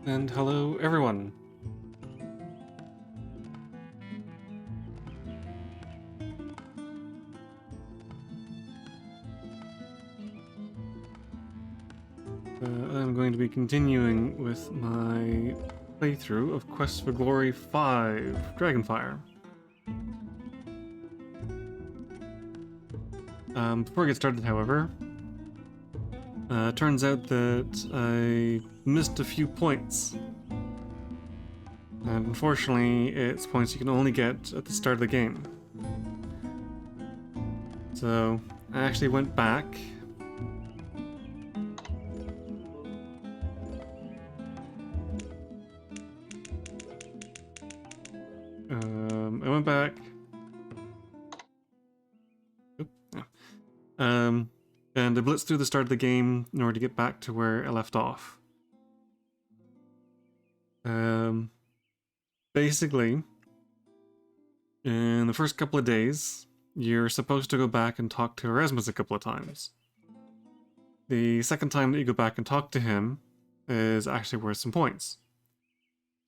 And hello, everyone. I'm going to be continuing with my playthrough of Quest for Glory 5 Dragonfire. Before I get started, however, turns out that I missed a few points. And unfortunately, it's points you can only get at the start of the game. So I actually went back. I went back. Oop, yeah. And I blitzed through the start of the game in order to get back to where I left off. Basically, in the first couple of days, you're supposed to go back and talk to Erasmus a couple of times. The second time that you go back and talk to him is actually worth some points.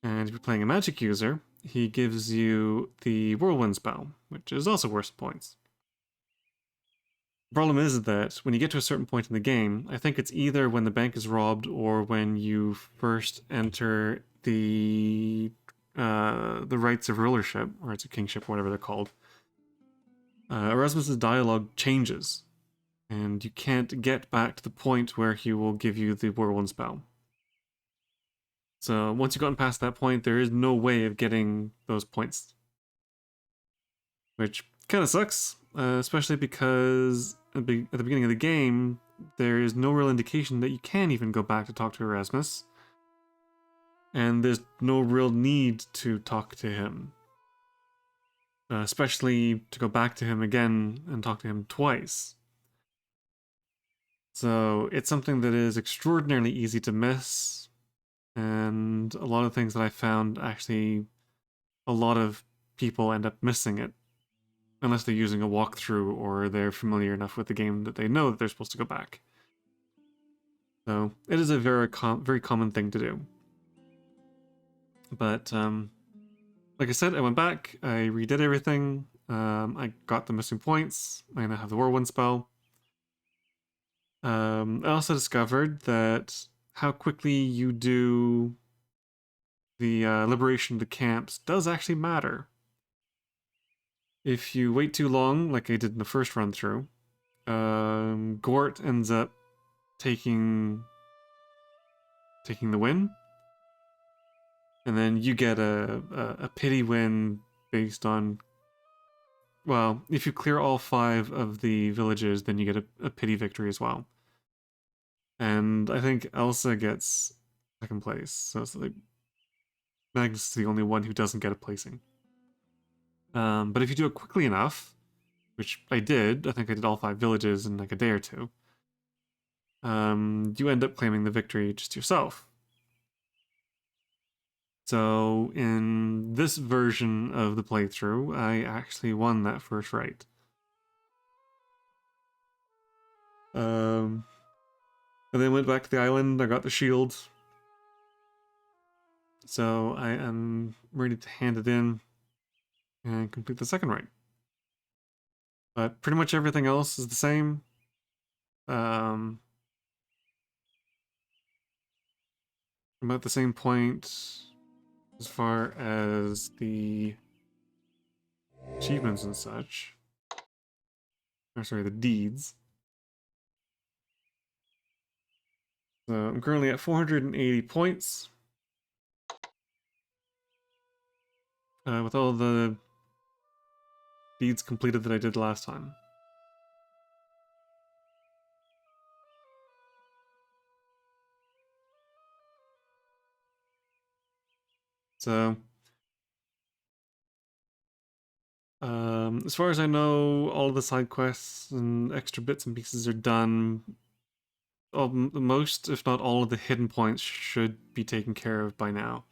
And if you're playing a magic user, he gives you the whirlwind spell, which is also worth some points. The problem is that when you get to a certain point in the game, I think it's either when the bank is robbed or when you first enter the rights of rulership, or rights of kingship, whatever they're called. Erasmus's dialogue changes, and you can't get back to the point where he will give you the whirlwind spell. So once you've gotten past that point, there is no way of getting those points, which kind of sucks, especially because at the beginning of the game, there is no real indication that you can even go back to talk to Erasmus, and there's no real need to talk to him. Especially to go back to him again and talk to him twice. So it's something that is extraordinarily easy to miss, and a lot of things that I found actually, a lot of people end up missing it, unless they're using a walkthrough or they're familiar enough with the game that they know that they're supposed to go back. So it is a very common thing to do. But like I said, I went back, I redid everything, I got the missing points, I now have the whirlwind spell. I also discovered that how quickly you do the liberation of the camps does actually matter. If you wait too long, like I did in the first run through, Gort ends up taking the win, and then you get a pity win based on, well, if you clear all 5 of the villages, then you get a pity victory as well. And I think Elsa gets second place, so it's like Magnus is the only one who doesn't get a placing. But if you do it quickly enough, which I did, I think I did all 5 villages in like a day or two, you end up claiming the victory just yourself. So in this version of the playthrough, I actually won that first right. And then went back to the island, I got the shield. So I am ready to hand it in and complete the second right. But pretty much everything else is the same. I'm at the same point as far as the achievements and such. Or sorry, the deeds. So I'm currently at 480 points. With all the deeds completed that I did last time. So, as far as I know, all of the side quests and extra bits and pieces are done. Most, if not all, of the hidden points should be taken care of by now.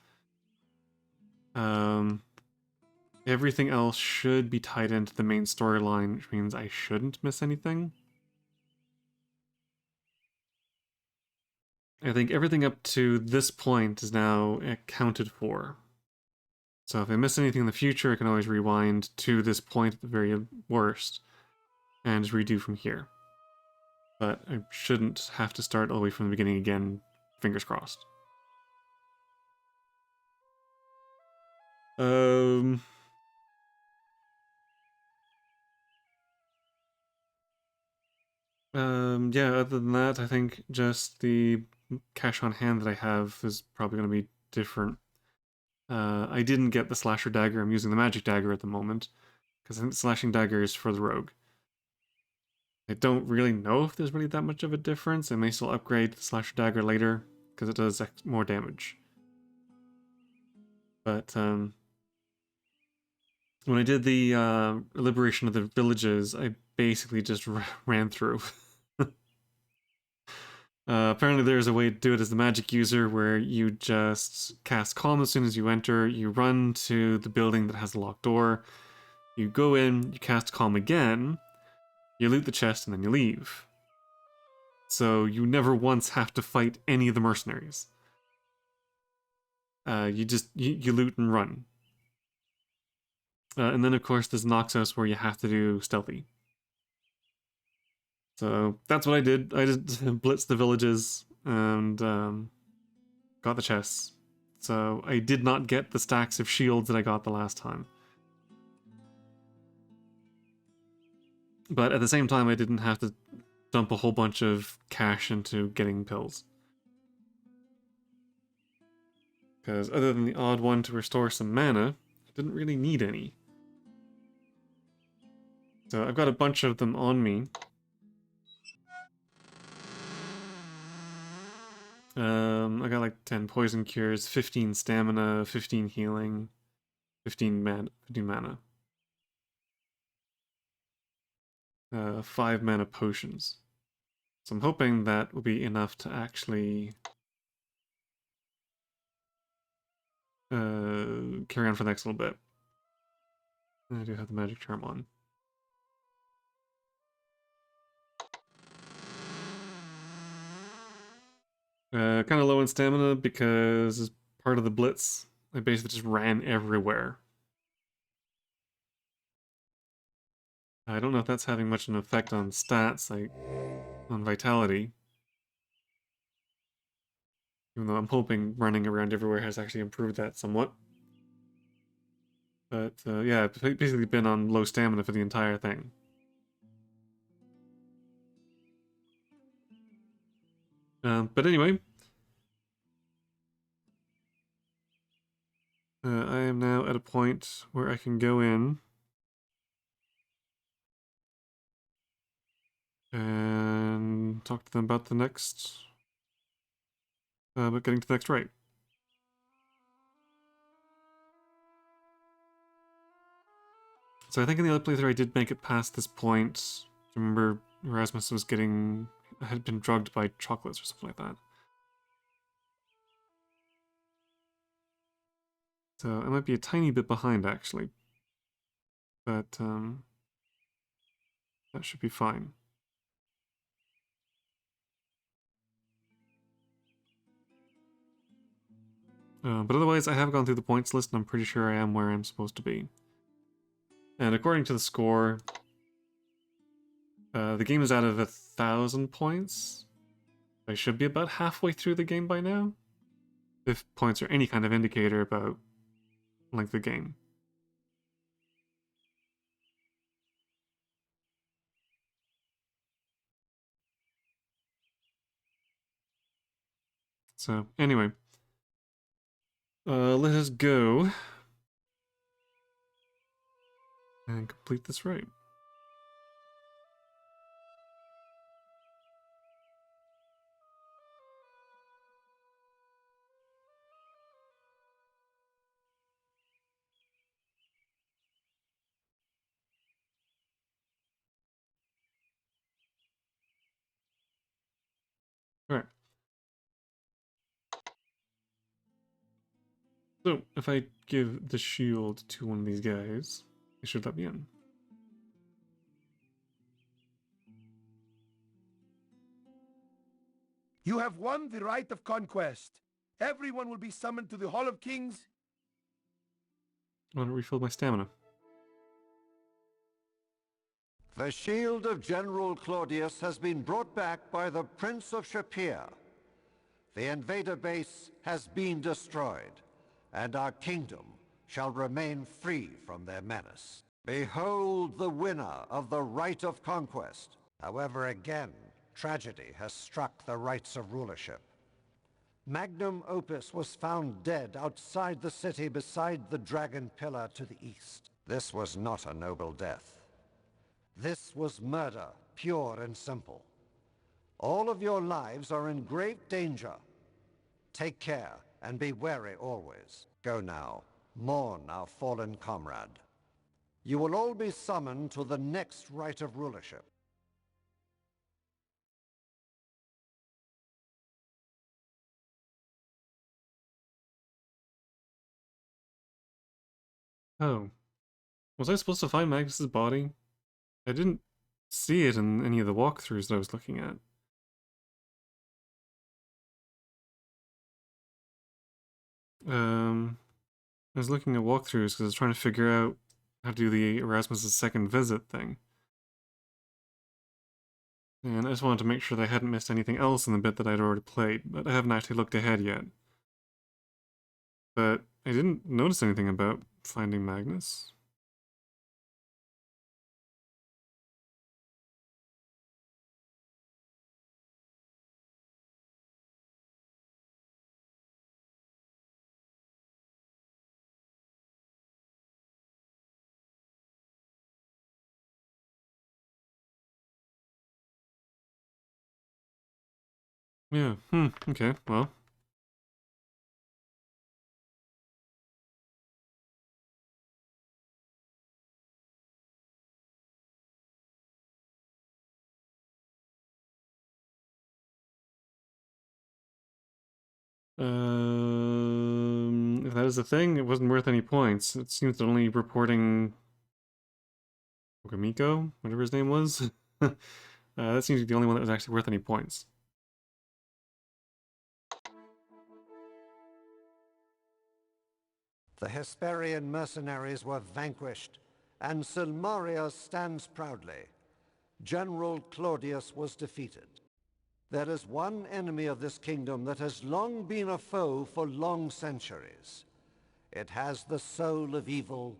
Everything else should be tied into the main storyline, which means I shouldn't miss anything. I think everything up to this point is now accounted for. So if I miss anything in the future, I can always rewind to this point at the very worst and just redo from here. But I shouldn't have to start all the way from the beginning again, fingers crossed. Yeah, other than that, I think just the cash on hand that I have is probably going to be different. I didn't get the slasher dagger. I'm using the magic dagger at the moment because I think the slashing dagger is for the rogue. I don't really know if there's really that much of a difference. I may still upgrade the slasher dagger later because it does more damage. But when I did the liberation of the villages, I basically just ran through. Apparently there's a way to do it as the magic user where you just cast calm as soon as you enter, you run to the building that has a locked door, you go in, you cast calm again, you loot the chest, and then you leave. So you never once have to fight any of the mercenaries. You loot and run. And then of course there's Noxos where you have to do stealthy. So that's what I did. I just blitzed the villages and got the chests. So I did not get the stacks of shields that I got the last time. But at the same time, I didn't have to dump a whole bunch of cash into getting pills. Because other than the odd one to restore some mana, I didn't really need any. So I've got a bunch of them on me. I got like 10 poison cures, 15 stamina, 15 healing, 15 mana. 5 mana potions. So I'm hoping that will be enough to actually carry on for the next little bit. I do have the magic charm on. Kind of low in stamina because as part of the blitz, I basically just ran everywhere. I don't know if that's having much of an effect on stats, like on vitality. Even though I'm hoping running around everywhere has actually improved that somewhat. But yeah, I've basically been on low stamina for the entire thing. But anyway, I am now at a point where I can go in and talk to them about the next, about getting to the next rite. So I think in the other playthrough I did make it past this point. Remember, Erasmus had been drugged by chocolates or something like that. So I might be a tiny bit behind actually, but that should be fine. But otherwise, I have gone through the points list and I'm pretty sure I am where I'm supposed to be. And according to the score, the game is out of 1,000 points. I should be about halfway through the game by now, if points are any kind of indicator about length of game. So anyway, let us go and complete this rite. Alright. So, if I give the shield to one of these guys, they should let me in. You have won the right of conquest. Everyone will be summoned to the Hall of Kings. I want to refill my stamina. The shield of General Claudius has been brought back by the Prince of Shapir. The invader base has been destroyed, and our kingdom shall remain free from their menace. Behold the winner of the right of conquest. However, again, tragedy has struck the rights of rulership. Magnum Opus was found dead outside the city beside the Dragon Pillar to the east. This was not a noble death. This was murder, pure and simple. All of your lives are in great danger. Take care and be wary always. Go now, mourn our fallen comrade. You will all be summoned to the next rite of rulership. Oh. Was I supposed to find Magnus's body? I didn't see it in any of the walkthroughs that I was looking at. I was looking at walkthroughs because I was trying to figure out how to do the Erasmus's second visit thing. And I just wanted to make sure that I hadn't missed anything else in the bit that I'd already played, but I haven't actually looked ahead yet. But I didn't notice anything about finding Magnus. Yeah, okay, well. If that is the thing, it wasn't worth any points. It seems that only reporting Okamiko, whatever his name was, that seems to be the only one that was actually worth any points. The Hesperian mercenaries were vanquished, and Silmaria stands proudly. General Claudius was defeated. There is one enemy of this kingdom that has long been a foe for long centuries. It has the soul of evil,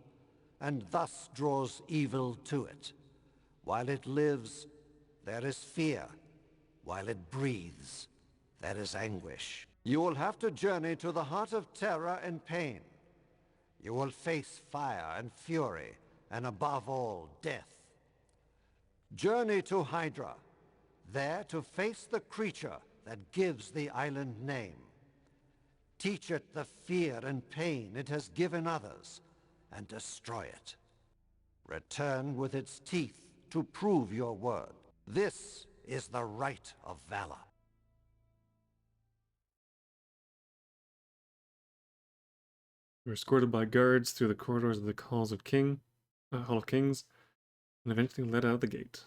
and thus draws evil to it. While it lives, there is fear. While it breathes, there is anguish. You will have to journey to the heart of terror and pain. You will face fire and fury, and above all, death. Journey to Hydra, there to face the creature that gives the island name. Teach it the fear and pain it has given others, and destroy it. Return with its teeth to prove your word. This is the right of valor. You were escorted by guards through the corridors of the Hall of Kings, and eventually led out the gate.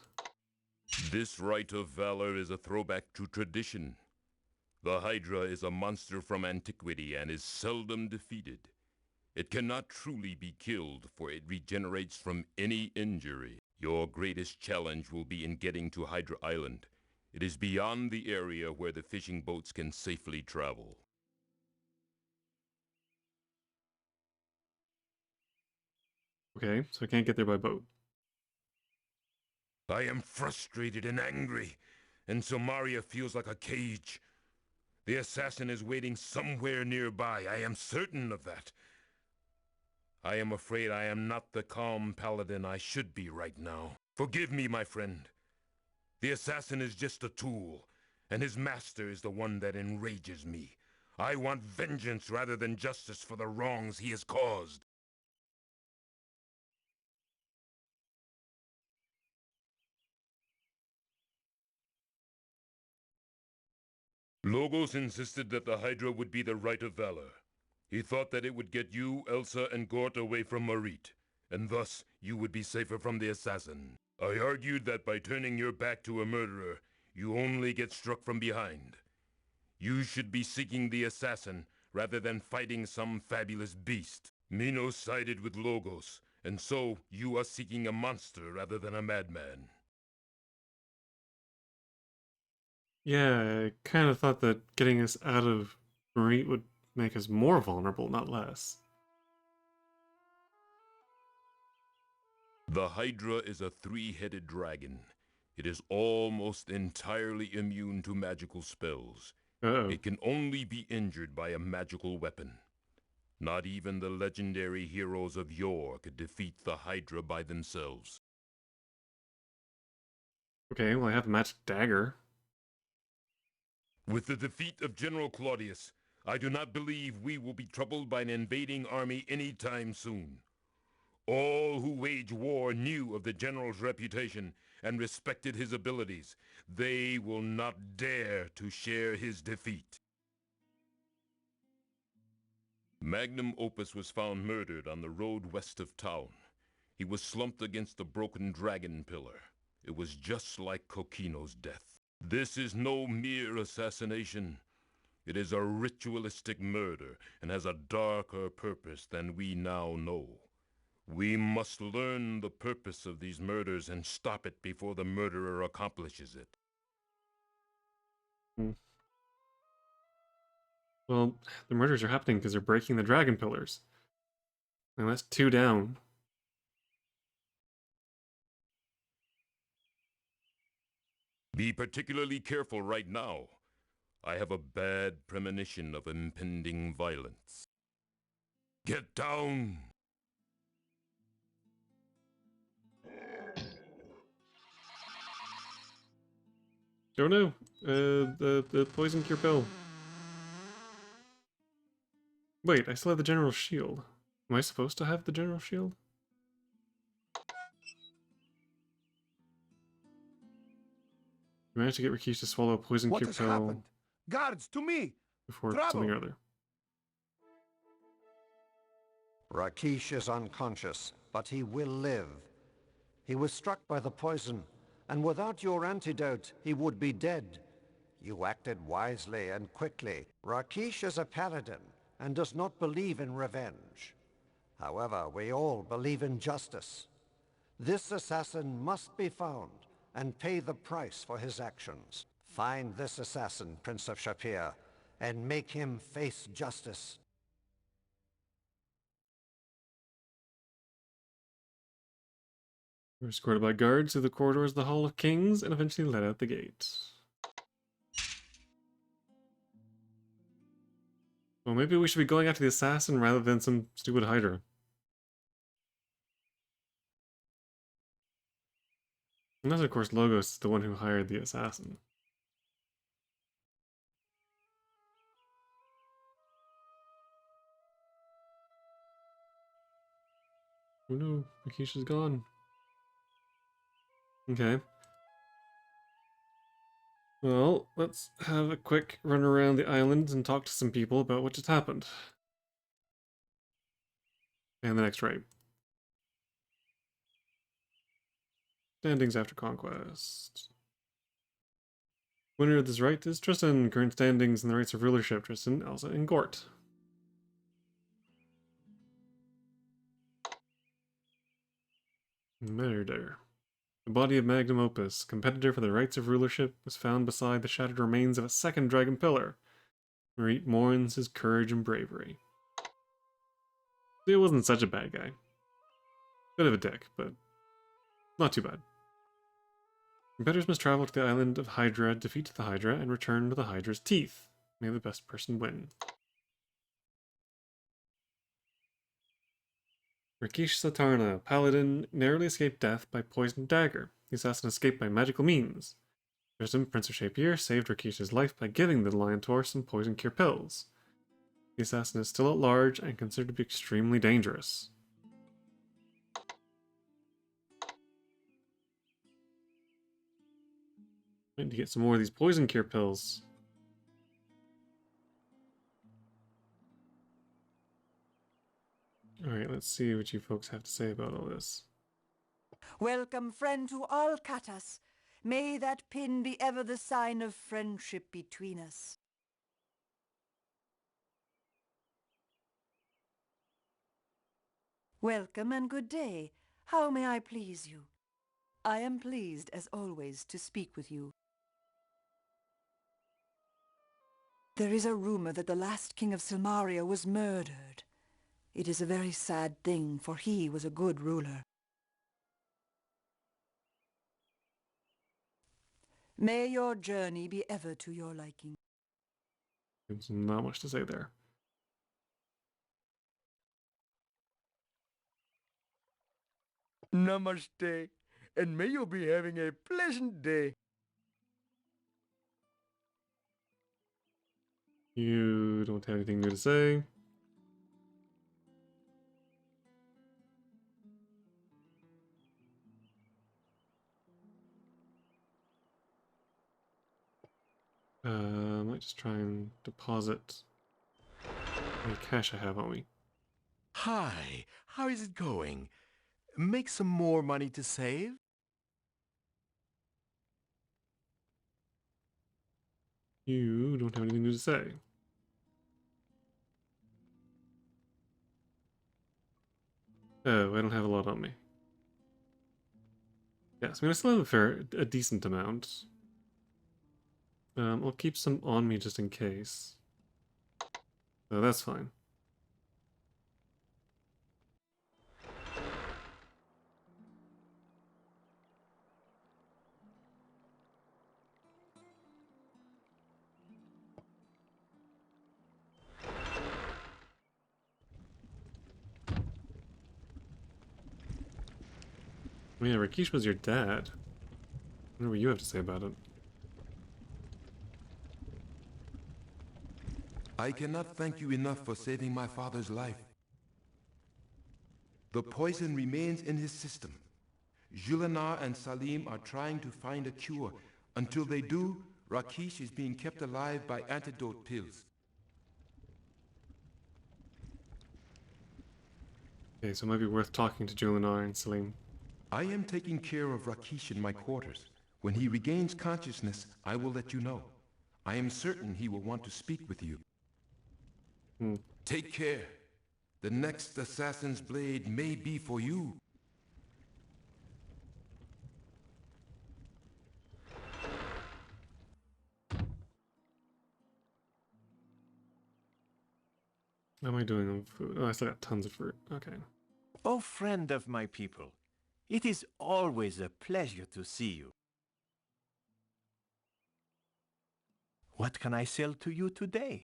This rite of valor is a throwback to tradition. The Hydra is a monster from antiquity and is seldom defeated. It cannot truly be killed, for it regenerates from any injury. Your greatest challenge will be in getting to Hydra Island. It is beyond the area where the fishing boats can safely travel. Okay, so I can't get there by boat. I am frustrated and angry, and Silmaria feels like a cage. The assassin is waiting somewhere nearby, I am certain of that. I am afraid I am not the calm paladin I should be right now. Forgive me, my friend. The assassin is just a tool, and his master is the one that enrages me. I want vengeance rather than justice for the wrongs he has caused. Logos insisted that the Hydra would be the rite of valor. He thought that it would get you, Elsa, and Gort away from Marit, and thus you would be safer from the assassin. I argued that by turning your back to a murderer, you only get struck from behind. You should be seeking the assassin rather than fighting some fabulous beast. Minos sided with Logos, and so you are seeking a monster rather than a madman. Yeah, I kind of thought that getting us out of Marine would make us more vulnerable, not less. The hydra is a three-headed dragon. It is almost entirely immune to magical spells. Uh-oh. It can only be injured by a magical weapon. Not even the legendary heroes of yore could defeat the hydra by themselves. Okay, well I have a magic dagger. With the defeat of General Claudius, I do not believe we will be troubled by an invading army anytime soon. All who wage war knew of the general's reputation and respected his abilities. They will not dare to share his defeat. Magnum Opus was found murdered on the road west of town. He was slumped against a broken dragon pillar. It was just like Kokino's death. This is no mere assassination. It is a ritualistic murder and has a darker purpose than we now know. We must learn the purpose of these murders and stop it before the murderer accomplishes it. Well, the murders are happening because they're breaking the dragon pillars. And that's 2 down. Be particularly careful right now. I have a bad premonition of impending violence. Get down! Oh no, the poison cure pill. Wait, I still have the general shield. Am I supposed to have the general shield? I managed to get Rikishi to swallow a poison What cure has pill happened? Guards, to me! before Trouble! something or other. Rakish is unconscious, but he will live. He was struck by the poison, and without your antidote, he would be dead. You acted wisely and quickly. Rakish is a paladin and does not believe in revenge. However, we all believe in justice. This assassin must be found and pay the price for his actions. Find this assassin, Prince of Shapir, and make him face justice. We were escorted by guards through the corridors of the Hall of Kings and eventually led out the gate. Well, maybe we should be going after the assassin rather than some stupid hydra. Unless, of course, Logos is the one who hired the assassin. Oh no, Makisha's gone. Okay. Well, let's have a quick run around the island and talk to some people about what just happened. And the next raid. Standings after conquest. Winner of this right is Trystan. Current standings and the rights of rulership: Trystan, Elsa, and Gort. Murder. The body of Magnum Opus, competitor for the rights of rulership, was found beside the shattered remains of a second dragon pillar. Marit mourns his courage and bravery. It wasn't such a bad guy. Bit of a dick, but not too bad. Competitors must travel to the island of Hydra, defeat the Hydra, and return to the Hydra's teeth. May the best person win. Rakesh Satarna, paladin, narrowly escaped death by poisoned dagger. The assassin escaped by magical means. Trystan, Prince of Shapir, saved Rakesh's life by giving the Lion Tor some poison cure pills. The assassin is still at large and considered to be extremely dangerous. I need to get some more of these poison cure pills. Alright, let's see what you folks have to say about all this. Welcome, friend, to all Katas. May that pin be ever the sign of friendship between us. Welcome and good day. How may I please you? I am pleased, as always, to speak with you. There is a rumor that the last king of Silmaria was murdered. It is a very sad thing, for he was a good ruler. May your journey be ever to your liking. There's not much to say there. Namaste, and may you be having a pleasant day. You don't have anything new to say. I might just try and deposit any cash I have on me. Hi, how is it going? Make some more money to save? You don't have anything new to say. Oh, I don't have a lot on me. Yes, I mean I still have a decent amount. I'll keep some on me just in case. So that's fine. Oh yeah, Rakesh was your dad. I wonder what you have to say about it. I cannot thank you enough for saving my father's life. The poison remains in his system. Julinar and Salim are trying to find a cure. Until they do, Rakesh is being kept alive by antidote pills. Okay, so it might be worth talking to Julinar and Salim. I am taking care of Rakesh in my quarters. When he regains consciousness, I will let you know. I am certain he will want to speak with you. Take care. The next assassin's blade may be for you. How am I doing on food? Oh, I still got tons of fruit. Okay. O friend of my people, it is always a pleasure to see you. What can I sell to you today?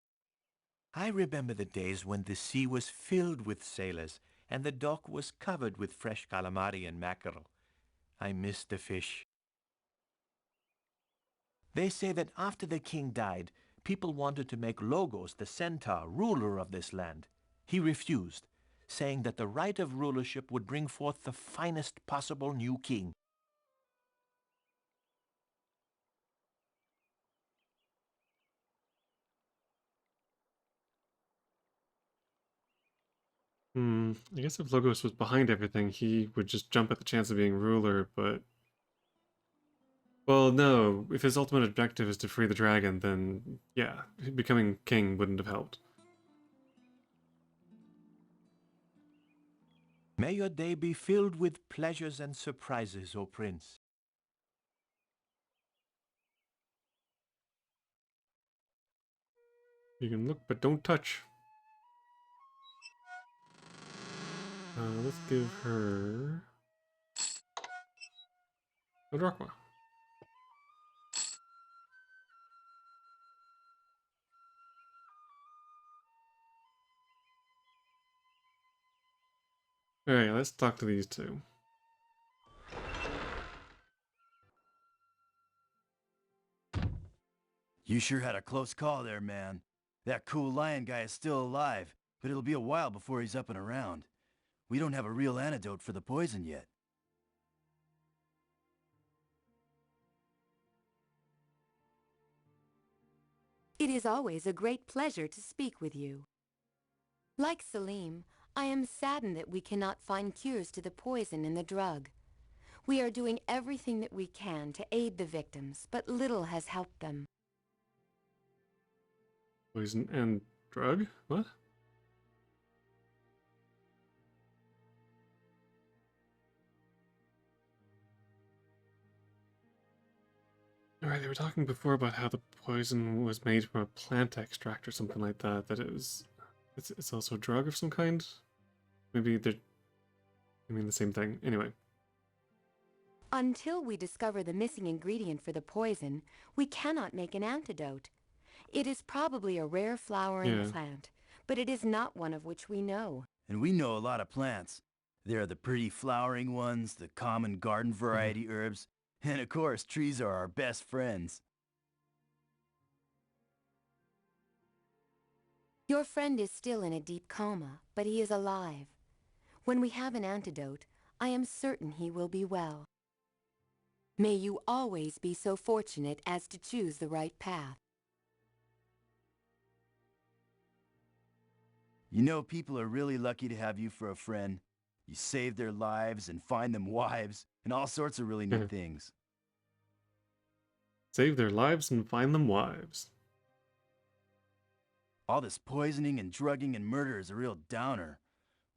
I remember the days when the sea was filled with sailors and the dock was covered with fresh calamari and mackerel. I miss the fish. They say that after the king died, people wanted to make Logos the centaur ruler of this land. He refused, saying that the right of rulership would bring forth the finest possible new king. I guess if Logos was behind everything, he would just jump at the chance of being ruler, but... Well, no. If his ultimate objective is to free the dragon, then yeah, becoming king wouldn't have helped. May your day be filled with pleasures and surprises, O prince. You can look, but don't touch. Let's give her... a Drachma. Alright, let's talk to these two. You sure had a close call there, man. That cool lion guy is still alive, but it'll be a while before he's up and around. We don't have a real antidote for the poison yet. It is always a great pleasure to speak with you. Like Salim, I am saddened that we cannot find cures to the poison in the drug. We are doing everything that we can to aid the victims, but little has helped them. Poison and drug? What? Alright, they were talking before about how the poison was made from a plant extract or something like that, that it was... It's also a drug of some kind? Maybe they're... I mean the same thing. Anyway. Until we discover the missing ingredient for the poison, we cannot make an antidote. It is probably a rare flowering plant, but it is not one of which we know. And we know a lot of plants. There are the pretty flowering ones, the common garden variety herbs, and of course, trees are our best friends. Your friend is still in a deep coma, but he is alive. When we have an antidote, I am certain he will be well. May you always be so fortunate as to choose the right path. You know, people are really lucky to have you for a friend. You save their lives and find them wives, and all sorts of really neat things. Save their lives and find them wives. All this poisoning and drugging and murder is a real downer.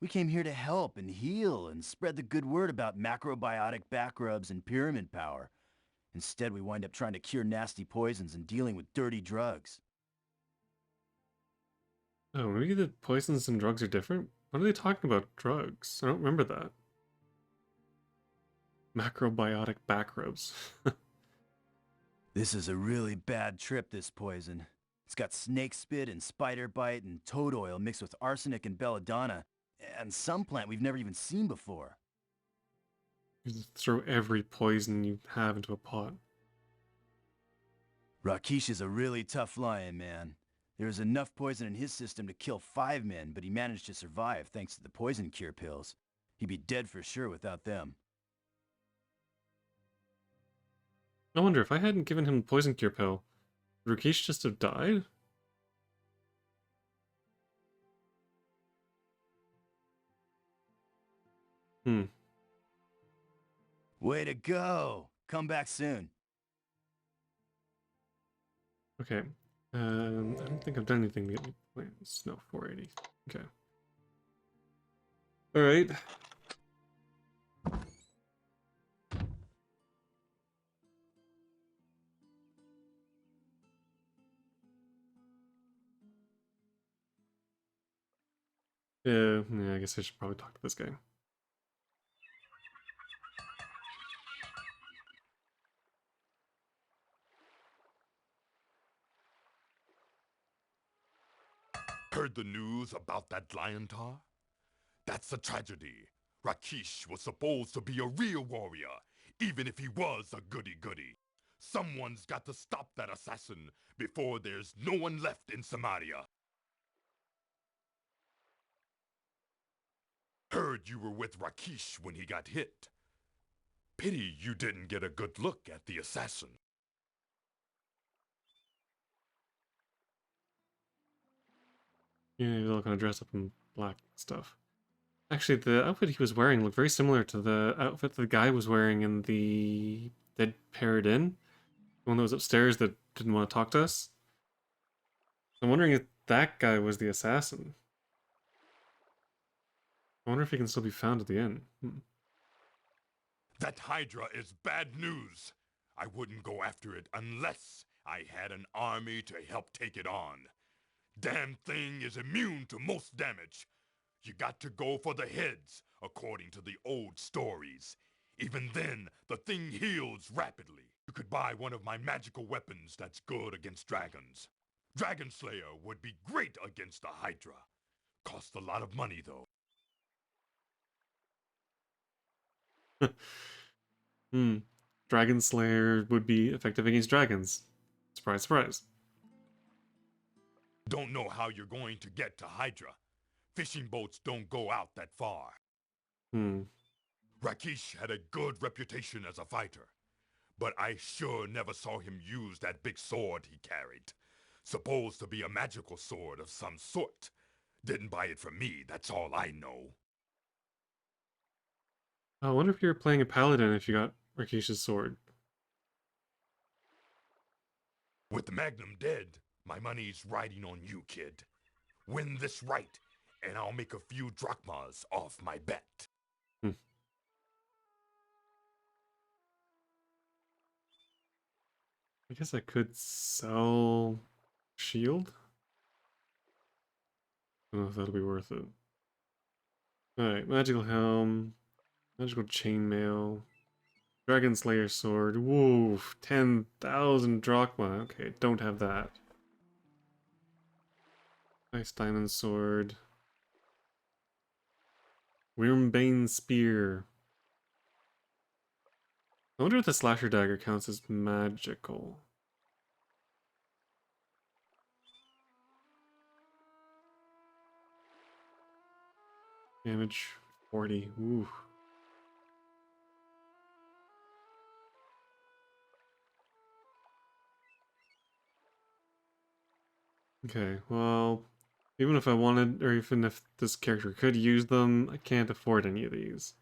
We came here to help and heal and spread the good word about macrobiotic back rubs and pyramid power. Instead, we wind up trying to cure nasty poisons and dealing with dirty drugs. Oh, maybe the poisons and drugs are different? What are they talking about? Drugs? I don't remember that. Macrobiotic back rubs. This is a really bad trip, this poison. It's got snake spit and spider bite and toad oil mixed with arsenic and belladonna, and some plant we've never even seen before. You just throw every poison you have into a pot. Rakesh is a really tough lion, man. There was enough poison in his system to kill 5 men, but he managed to survive thanks to the poison cure pills. He'd be dead for sure without them. I wonder, if I hadn't given him the poison cure pill, would Rakesh just have died? Way to go! Come back soon. Okay. I don't think I've done anything to get me points. No, 480. Okay. Alright. Yeah, I guess I should probably talk to this guy. Heard the news about that lion tar? That's a tragedy. Rakesh was supposed to be a real warrior, even if he was a goody-goody. Someone's got to stop that assassin before there's no one left in Samaria. Heard you were with Rakesh when he got hit. Pity you didn't get a good look at the assassin. Yeah, he's all kind of dressed up in black stuff. Actually, the outfit he was wearing looked very similar to the outfit the guy was wearing in the Dead Parrot Inn. The one that was upstairs that didn't want to talk to us. I'm wondering if that guy was the assassin. I wonder if he can still be found at the inn. That hydra is bad news. I wouldn't go after it unless I had an army to help take it on. Damn thing is immune to most damage. You got to go for the heads, according to the old stories. Even then, the thing heals rapidly. You could buy one of my magical weapons that's good against dragons. Dragon Slayer would be great against the hydra. Costs a lot of money, though. Dragon Slayer would be effective against dragons. Surprise, surprise. Don't know how you're going to get to Hydra. Fishing boats don't go out that far. Rakesh had a good reputation as a fighter, but I sure never saw him use that big sword he carried. Supposed to be a magical sword of some sort. Didn't buy it from me, that's all I know. I wonder if you were playing a paladin if you got Rakesh's sword. With the Magnum dead, my money's riding on you, kid. Win this right, and I'll make a few drachmas off my bet. I guess I could sell shield. I don't know if that'll be worth it. Alright, magical helm, magical chainmail, dragon slayer sword. Whoa, 10,000 drachma. Okay, don't have that. Nice diamond sword. Wyrmbane spear. I wonder if the slasher dagger counts as magical. Damage 40. Ooh. Okay, well, even if I wanted, or even if this character could use them, I can't afford any of these.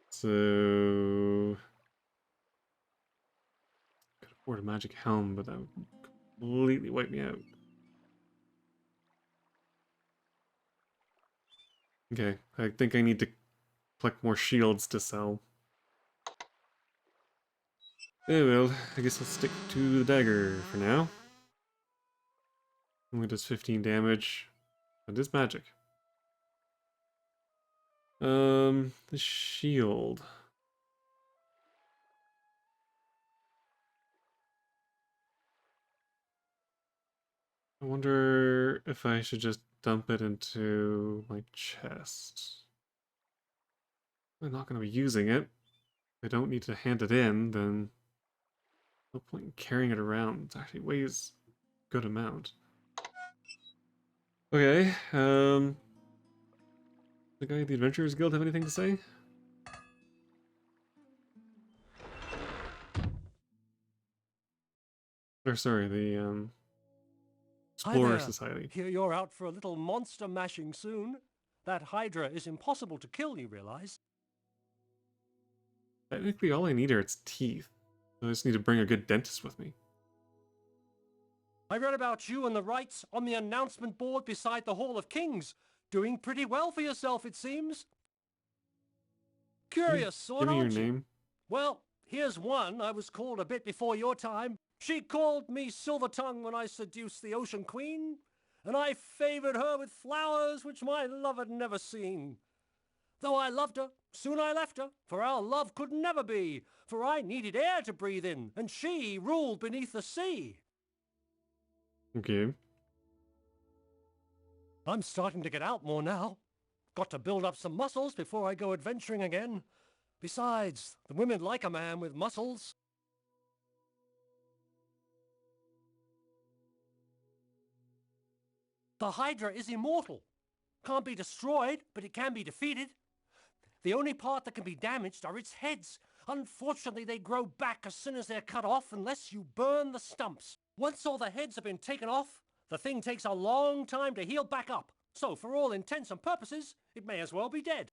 So, could afford a magic helm, but that would completely wipe me out. Okay, I think I need to collect more shields to sell. Oh well, I guess I'll stick to the dagger for now. Only does 15 damage. That is magic. The shield. I wonder if I should just dump it into my chest. I'm not going to be using it. If I don't need to hand it in, then no point in carrying it around. It actually weighs a good amount. Okay, the guy at the Adventurers Guild have anything to say? Or sorry, the Hi Explorer there. Society. Hear you're out for a little monster mashing soon. That hydra is impossible to kill, you realize? Technically, all I need are its teeth. I just need to bring a good dentist with me. I read about you and the rights on the announcement board beside the Hall of Kings. Doing pretty well for yourself, it seems. Curious sort, Give me your aren't you? name. Well, here's one I was called a bit before your time. She called me Silver Tongue when I seduced the Ocean Queen, and I favored her with flowers which my love had never seen. Though I loved her, soon I left her, for our love could never be, for I needed air to breathe in, and she ruled beneath the sea. Okay. I'm starting to get out more now. Got to build up some muscles before I go adventuring again. Besides, the women like a man with muscles. The Hydra is immortal. Can't be destroyed, but it can be defeated. The only part that can be damaged are its heads. Unfortunately, they grow back as soon as they're cut off unless you burn the stumps. Once all the heads have been taken off, the thing takes a long time to heal back up. So for all intents and purposes, it may as well be dead.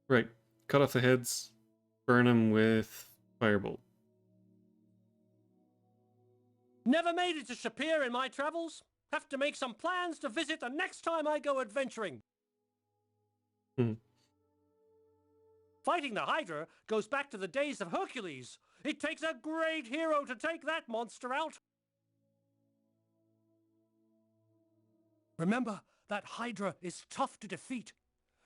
Right. Cut off the heads. Burn them with firebolt. Never made it to Shapir in my travels. Have to make some plans to visit the next time I go adventuring. Fighting the Hydra goes back to the days of Hercules. It takes a great hero to take that monster out. Remember, that Hydra is tough to defeat.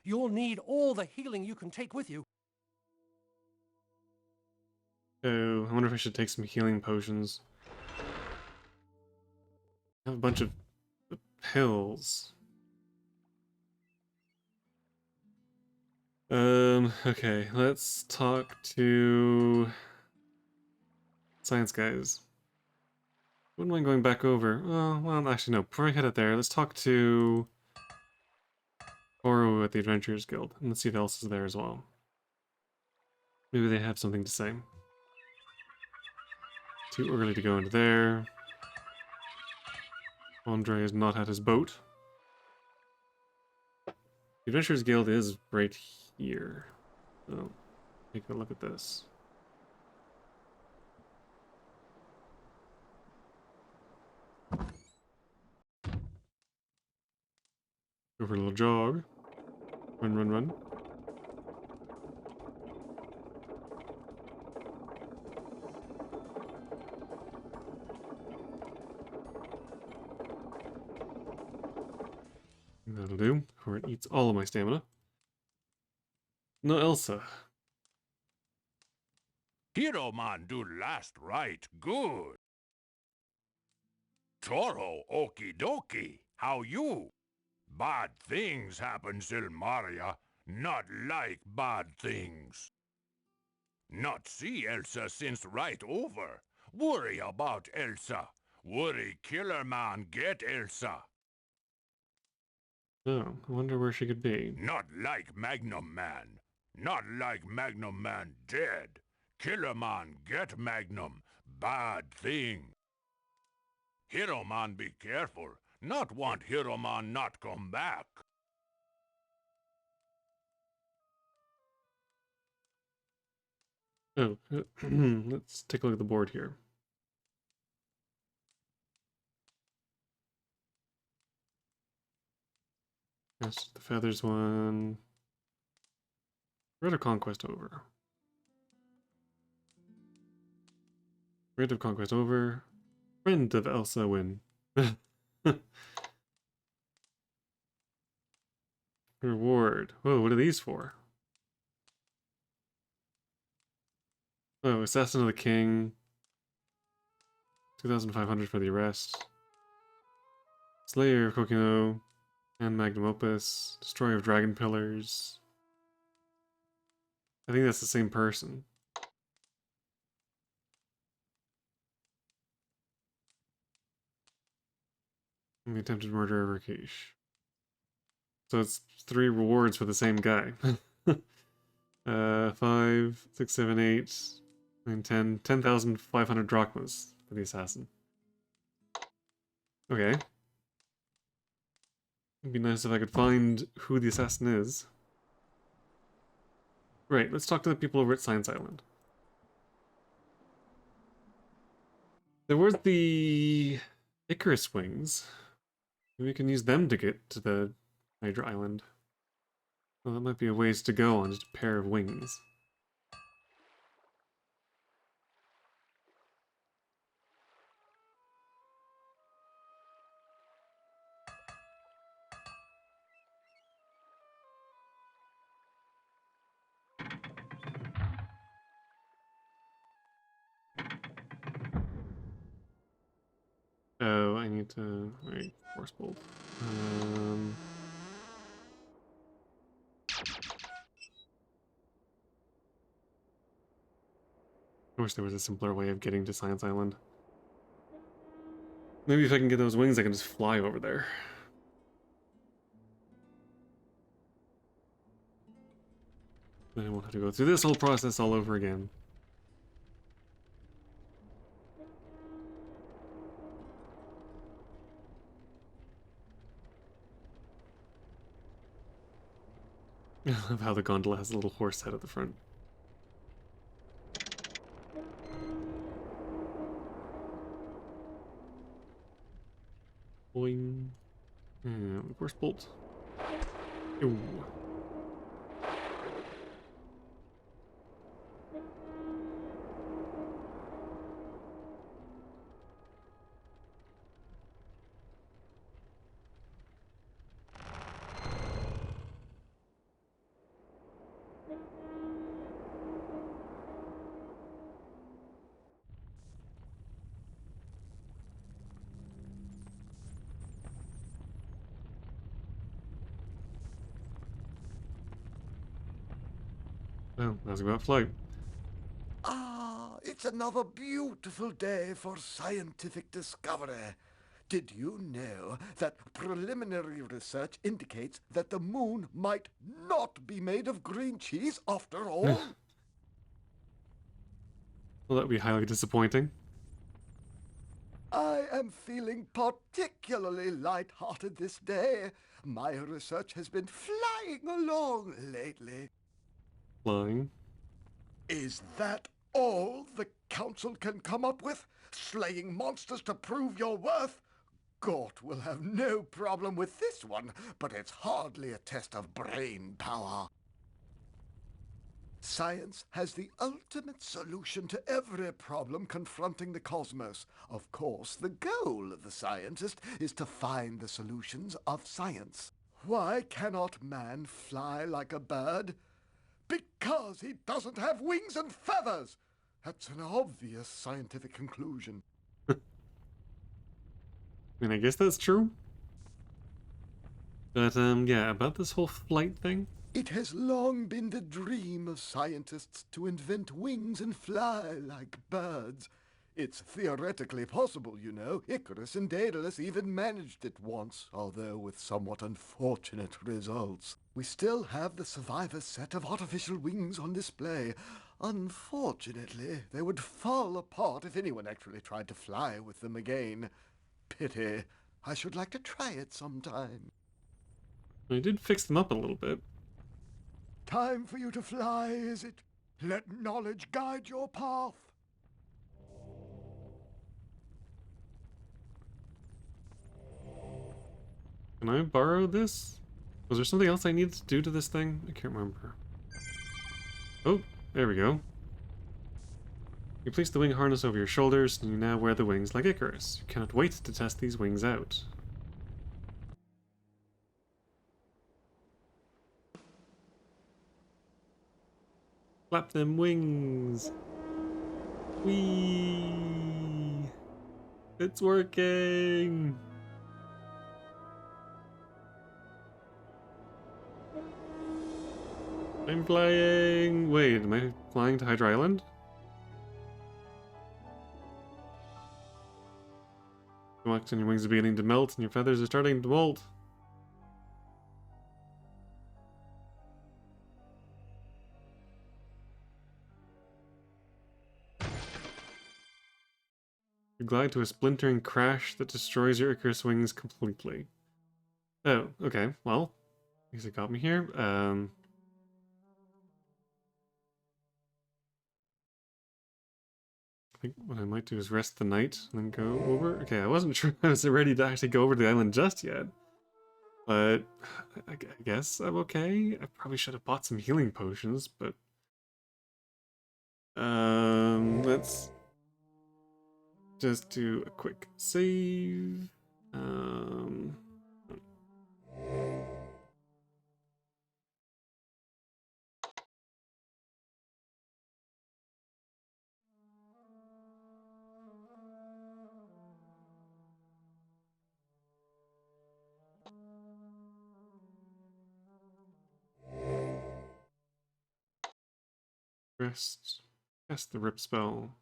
You'll need all the healing you can take with you. Oh, I wonder if I should take some healing potions. I have a bunch of pills. Okay, let's talk to science guys. Wouldn't mind going back over. Well, actually, no. Before I head out there, let's talk to Oro at the Adventurers Guild, and let's see who else is there as well. Maybe they have something to say. Too early to go into there. Andre is not at his boat. The Adventurers Guild is right here. So, take a look at this. Go for a little jog. Run, run, run. That'll do, or it eats all of my stamina. No, Elsa. Hero man do last right good. Toro okie dokie, how you? Bad things happen, Silmaria. Not like bad things. Not see Elsa since right over. Worry about Elsa. Worry killer man get Elsa. Oh, I wonder where she could be. Not like Magnum Man. Not like Magnum Man dead. Killer Man get Magnum. Bad thing. Hero Man be careful. Not want Hero Man not come back. Oh, let's take a look at the board here. That's the feathers one. Red of Conquest over. Red of Conquest over. Friend of Elsa win. Reward. Whoa, what are these for? Oh, Assassin of the King. 2,500 for the arrest. Slayer of Kokino. And Magnum Opus. Destroyer of Dragon Pillars. I think that's the same person. And the attempted murder of Rakesh. So it's 3 rewards for the same guy. 5, 6, 7, 8, 9, 10. 10,500 drachmas for the assassin. Okay. It'd be nice if I could find who the assassin is. Right, let's talk to the people over at Science Island. There was the Icarus wings. Maybe we can use them to get to the Hydra Island. Well, that might be a ways to go on just a pair of wings. Oh, I need to... Wait, Force Bolt. I wish there was a simpler way of getting to Science Island. Maybe if I can get those wings, I can just fly over there. Then I won't have to go through this whole process all over again. I love how the gondola has a little horse head at the front. Boing. And Force Bolt. Ooh. Oh, let's go out flight. Ah, it's another beautiful day for scientific discovery. Did you know that preliminary research indicates that the moon might not be made of green cheese after all? Well, that would be highly disappointing. I am feeling particularly light-hearted this day. My research has been flying along lately. Flying. Is that all the Council can come up with? Slaying monsters to prove your worth? Gort will have no problem with this one, but it's hardly a test of brain power. Science has the ultimate solution to every problem confronting the cosmos. Of course, the goal of the scientist is to find the solutions of science. Why cannot man fly like a bird? Because he doesn't have wings and feathers! That's an obvious scientific conclusion. I mean, I guess that's true. But, yeah, about this whole flight thing. It has long been the dream of scientists to invent wings and fly like birds. It's theoretically possible, you know. Icarus and Daedalus even managed it once, although with somewhat unfortunate results. We still have the survivor's set of artificial wings on display. Unfortunately, they would fall apart if anyone actually tried to fly with them again. Pity. I should like to try it sometime. I did fix them up a little bit. Time for you to fly, is it? Let knowledge guide your path. Can I borrow this? Was there something else I needed to do to this thing? I can't remember. Oh, there we go. You place the wing harness over your shoulders, and you now wear the wings like Icarus. You cannot wait to test these wings out. Flap them wings! Whee! It's working! I'm flying! Wait, am I flying to Hydra Island? You walked and your wings are beginning to melt and your feathers are starting to molt. You glide to a splintering crash that destroys your Icarus wings completely. Oh, okay, well, I guess it got me here. I think what I might do is rest the night and then go over. Okay, I wasn't sure I was ready to actually go over to the island just yet. But I guess I'm okay. I probably should have bought some healing potions, but let's just do a quick save. Rest. Cast the rip spell.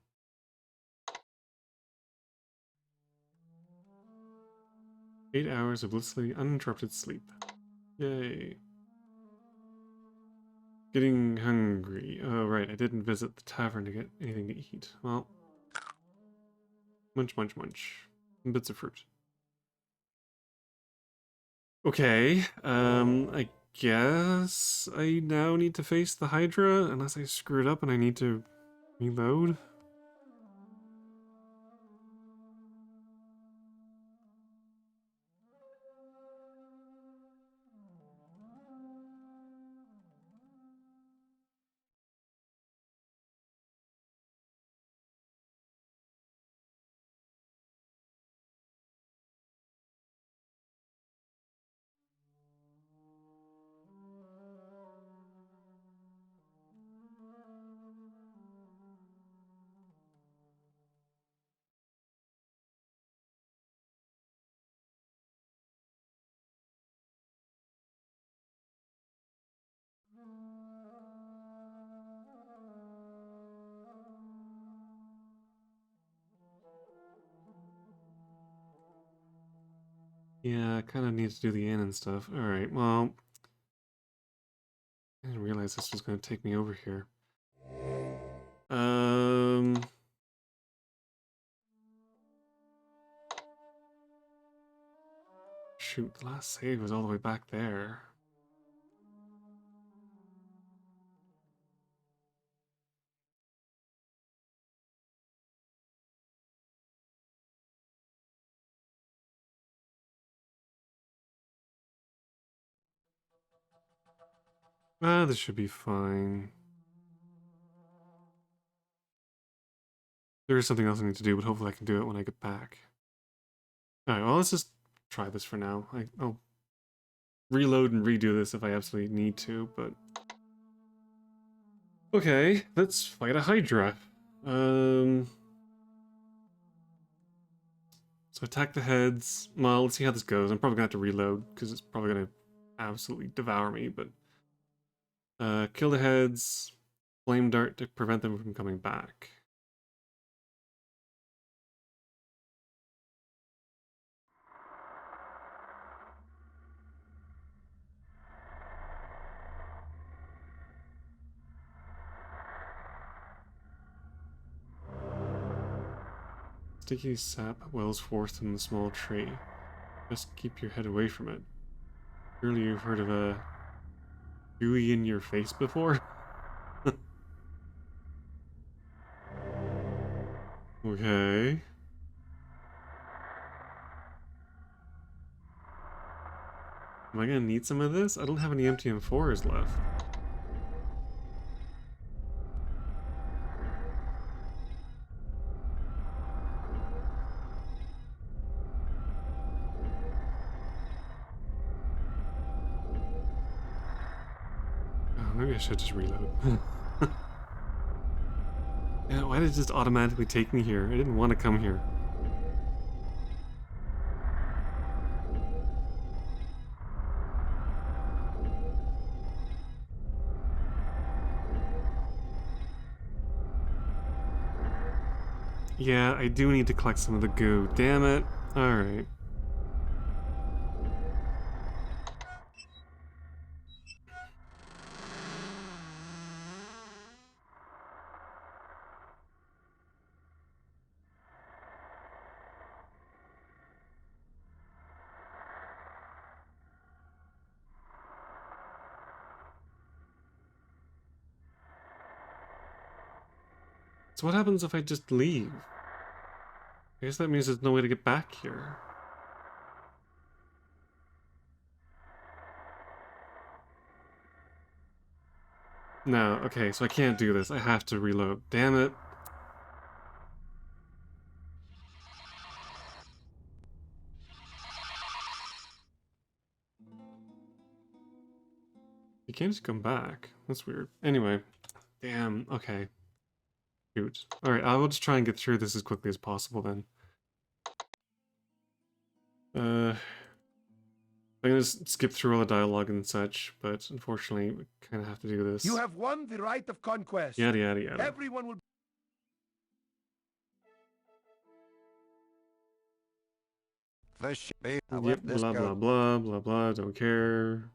Eight hours of blissfully uninterrupted sleep. Yay. Getting hungry. Oh, right, I didn't visit the tavern to get anything to eat. Well, munch, munch, munch. Some bits of fruit. Okay, I guess I now need to face the Hydra, unless I screwed up and I need to reload. Yeah, I kind of need to do the inn and stuff. Alright, well, I didn't realize this was going to take me over here. Shoot, the last save was all the way back there. Ah, this should be fine. There is something else I need to do, but hopefully I can do it when I get back. Alright, well, let's just try this for now. reload and redo this if I absolutely need to, but... Okay, let's fight a hydra. So attack the heads. Well, let's see how this goes. I'm probably gonna have to reload, because it's probably gonna absolutely devour me, but... kill the heads. Flame dart to prevent them from coming back. Sticky sap wells forth from the small tree. Just keep your head away from it. Surely you've heard of a gooey in your face before? Okay. Am I gonna need some of this? I don't have any empty M4s left. Oh, maybe I should just reload. Yeah, why did it just automatically take me here? I didn't want to come here. Yeah, I do need to collect some of the goo. Damn it. Alright. So what happens if I just leave? I guess that means there's no way to get back here. No, okay, so I can't do this. I have to reload. Damn it. You can't just come back. That's weird. Anyway. Damn, okay. Shoot. Alright, I will just try and get through this as quickly as possible then. I'm gonna skip through all the dialogue and such, but unfortunately we kind of have to do this. You have won the right of conquest. Yada yada yada. Everyone will... Yep, blah blah blah blah blah, don't care.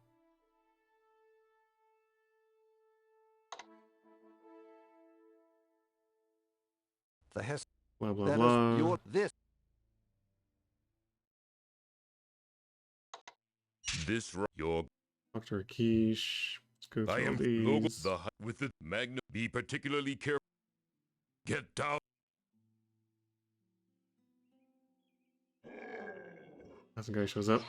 The Hess. Blah blah That blah. is your this. This your Dr. Akish. Let's go I through all am these. with the magna. Be particularly careful. Get down. As a guy shows up.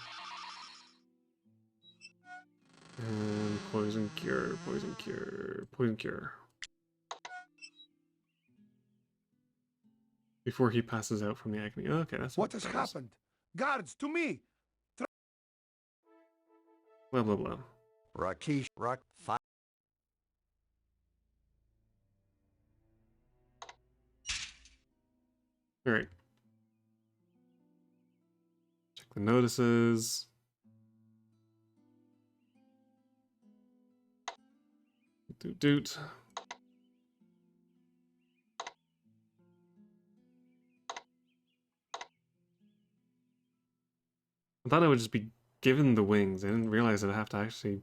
And poison cure, poison cure, poison cure. Before he passes out from the agony. Okay, that's What has happened? Guards, to me! Blah blah blah. Rakesh Rak. Alright. Check the notices. Doot doot. I thought I would just be given the wings. I didn't realize that I have to actually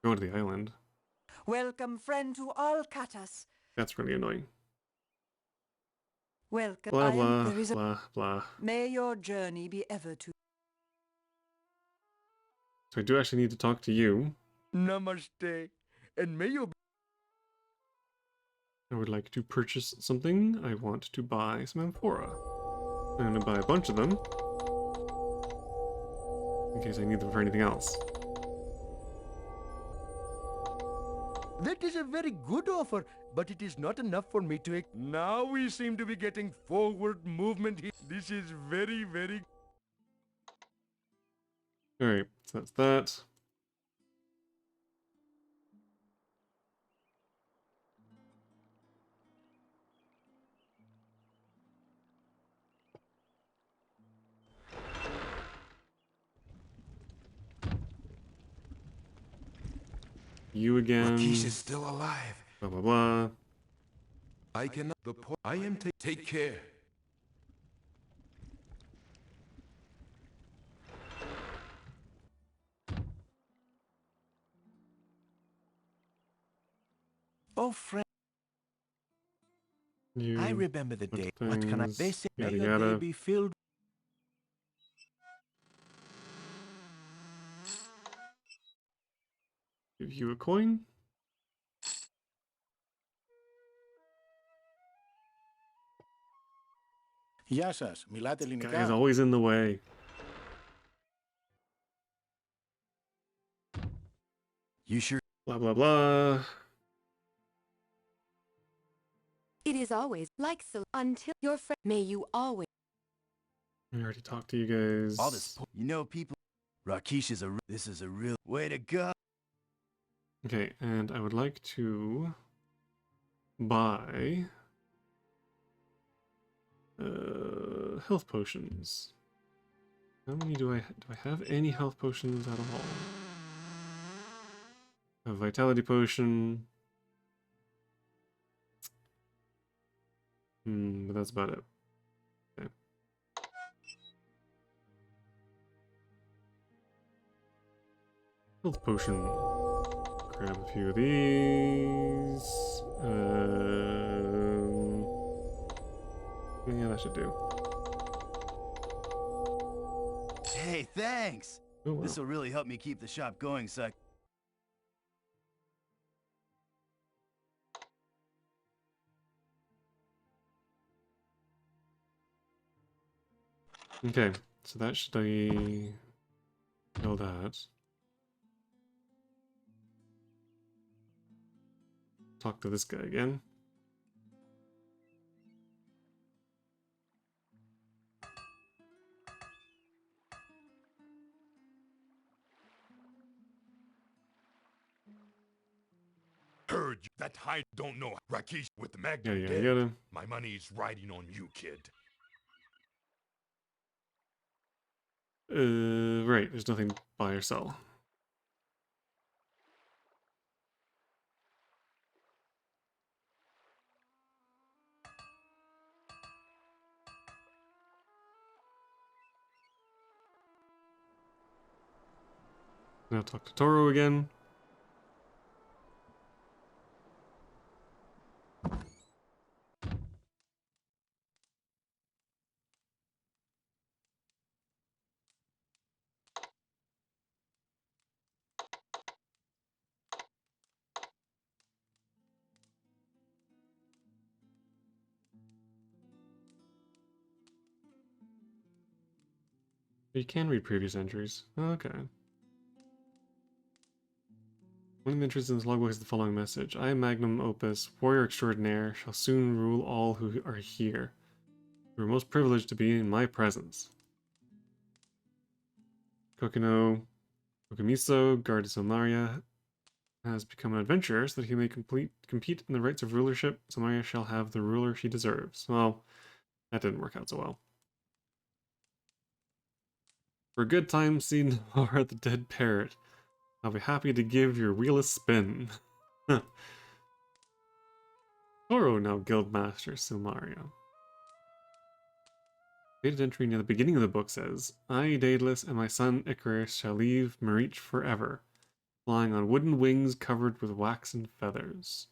go to the island. Welcome, friend, to Alcatas. That's really annoying. Welcome. Blah blah There is a... blah blah. May your journey be ever to... So I do actually need to talk to you. Namaste. And may you... I would like to purchase something. I want to buy some amphora. I'm gonna buy a bunch of them. In case I need them for anything else. That is a very good offer, but it is not enough for me to... Now we seem to be getting forward movement here. This is very, very... Alright, so that's that. You again. Rakish is still alive. Blah blah blah. I cannot. I am take care. Oh, friend, You. I remember the day. bunch of What can I? They things, say, yada may your day yada. be filled. Give you a coin. Γεια σας, μιλάτε Guy is ελληνικά? always in the way. You sure? Blah blah blah. It is always like so until your friend. May you always. I already talked to you guys. All this, you know, people. Rakish is this is a real way to go. Okay, and I would like to buy health potions. How many do I have any health potions at all? A vitality potion. But that's about it. Okay. Health potion. Grab a few of these. Yeah, that should do. Hey, thanks. Oh, wow. This will really help me keep the shop going, so Okay, so that should be all that. Talk to this guy again. Heard you. That hide don't know Rakish with the Yeah, Magnum yeah, dead. yeah. My money's riding on you, kid. Right, there's nothing buy or sell. Now talk to Toro again. You can read previous entries. Okay. One of the entries in this logbook is the following message. I, Magnum Opus, warrior extraordinaire, shall soon rule all who are here. You are most privileged to be in my presence. Kokino Okamiso, guard of Samaria, has become an adventurer so that he may compete in the rights of rulership. Samaria shall have the ruler she deserves. Well, that didn't work out so well. For a good time, see Nora the dead parrot. I'll be happy to give your wheel a spin. Toro now Guildmaster Silmaria. Dated entry near the beginning of the book says, I, Daedalus, and my son Icarus shall leave Marich forever, flying on wooden wings covered with waxen feathers.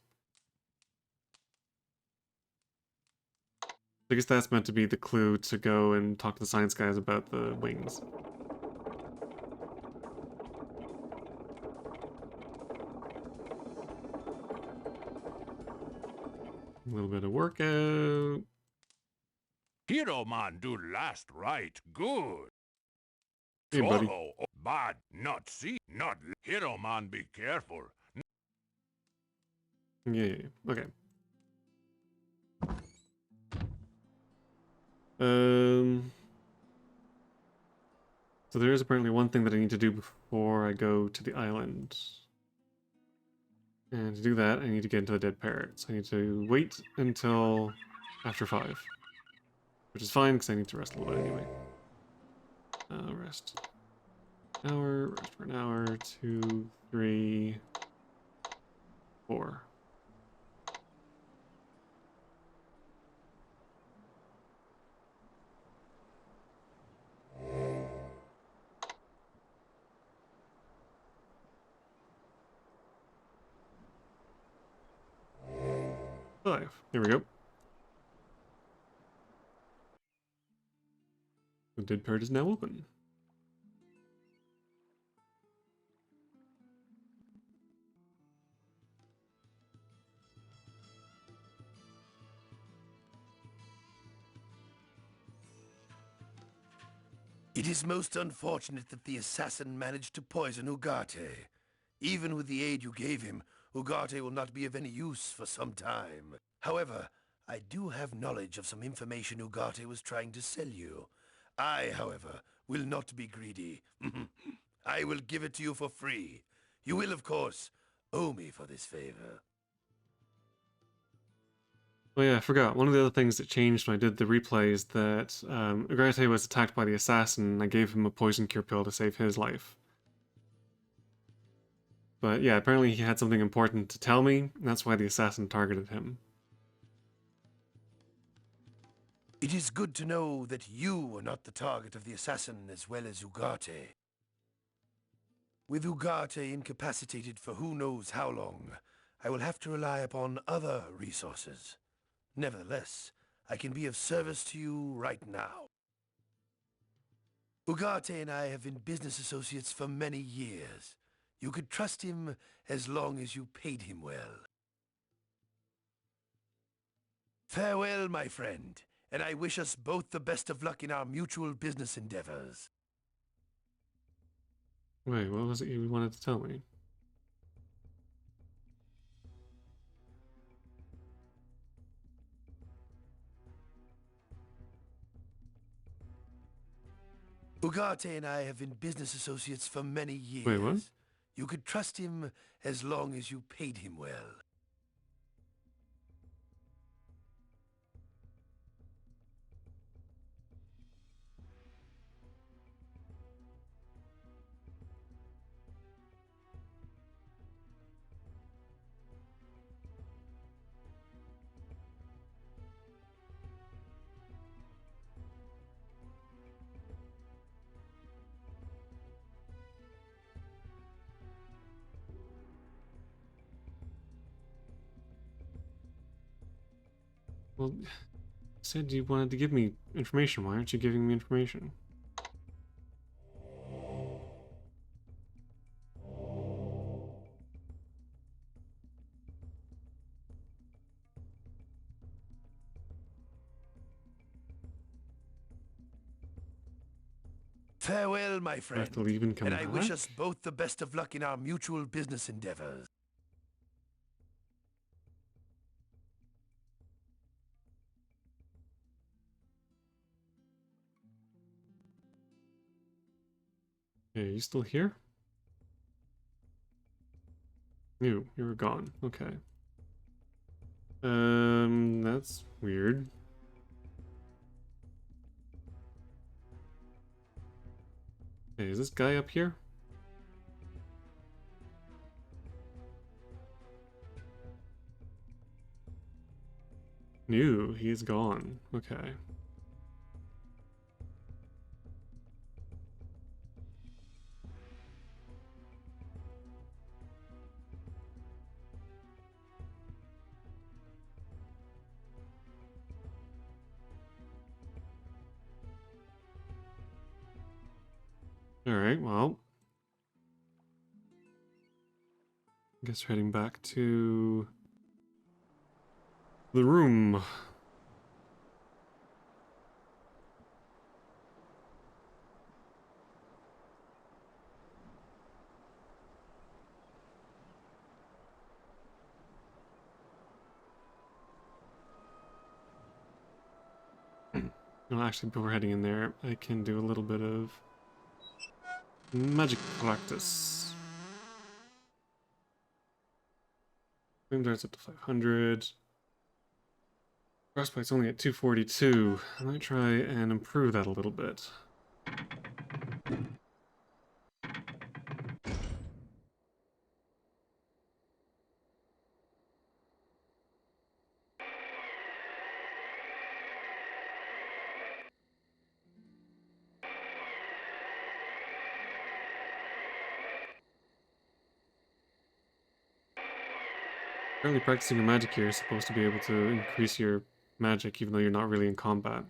I guess that's meant to be the clue to go and talk to the science guys about the wings. A little bit of workout. Hero man do last right. Good. Hey, buddy. Toro, bad, not see, not Hero man be careful. Yeah. Okay. So there is apparently one thing that I need to do before I go to the island. And to do that, I need to get into the dead parrot. So I need to wait until after 5. Which is fine, because I need to rest a little bit anyway. Rest. Hour, rest for an hour, 2, 3, 4. Five. There we go. The dead parrot is now open. It is most unfortunate that the assassin managed to poison Ugarte. Even with the aid you gave him, Ugarte will not be of any use for some time. However, I do have knowledge of some information Ugarte was trying to sell you. I, however, will not be greedy. I will give it to you for free. You will, of course, owe me for this favor. Oh yeah, I forgot. One of the other things that changed when I did the replay is that Ugarte was attacked by the assassin, and I gave him a poison cure pill to save his life. But yeah, apparently he had something important to tell me, and that's why the assassin targeted him. It is good to know that you were not the target of the assassin as well as Ugarte. With Ugarte incapacitated for who knows how long, I will have to rely upon other resources. Nevertheless, I can be of service to you right now. Ugarte and I have been business associates for many years. You could trust him as long as you paid him well. Farewell, my friend, and I wish us both the best of luck in our mutual business endeavors. Wait, what was it you wanted to tell me? Ugarte and I have been business associates for many years. Wait, what? You could trust him as long as you paid him well. Well, you said you wanted to give me information. Why aren't you giving me information? Farewell, my I have friend, to leave and come and back? I wish us both the best of luck in our mutual business endeavors. Hey, are you still here? You were gone. Okay. That's weird. Hey, is this guy up here? No, he's gone. Okay. Alright, well. I guess we're heading back to the room. Well, actually, before heading in there, I can do a little bit of Magic practice. Flame darts up to 500. Frostbite's only at 242. I might try and improve that a little bit. Apparently practicing your magic here is supposed to be able to increase your magic even though you're not really in combat.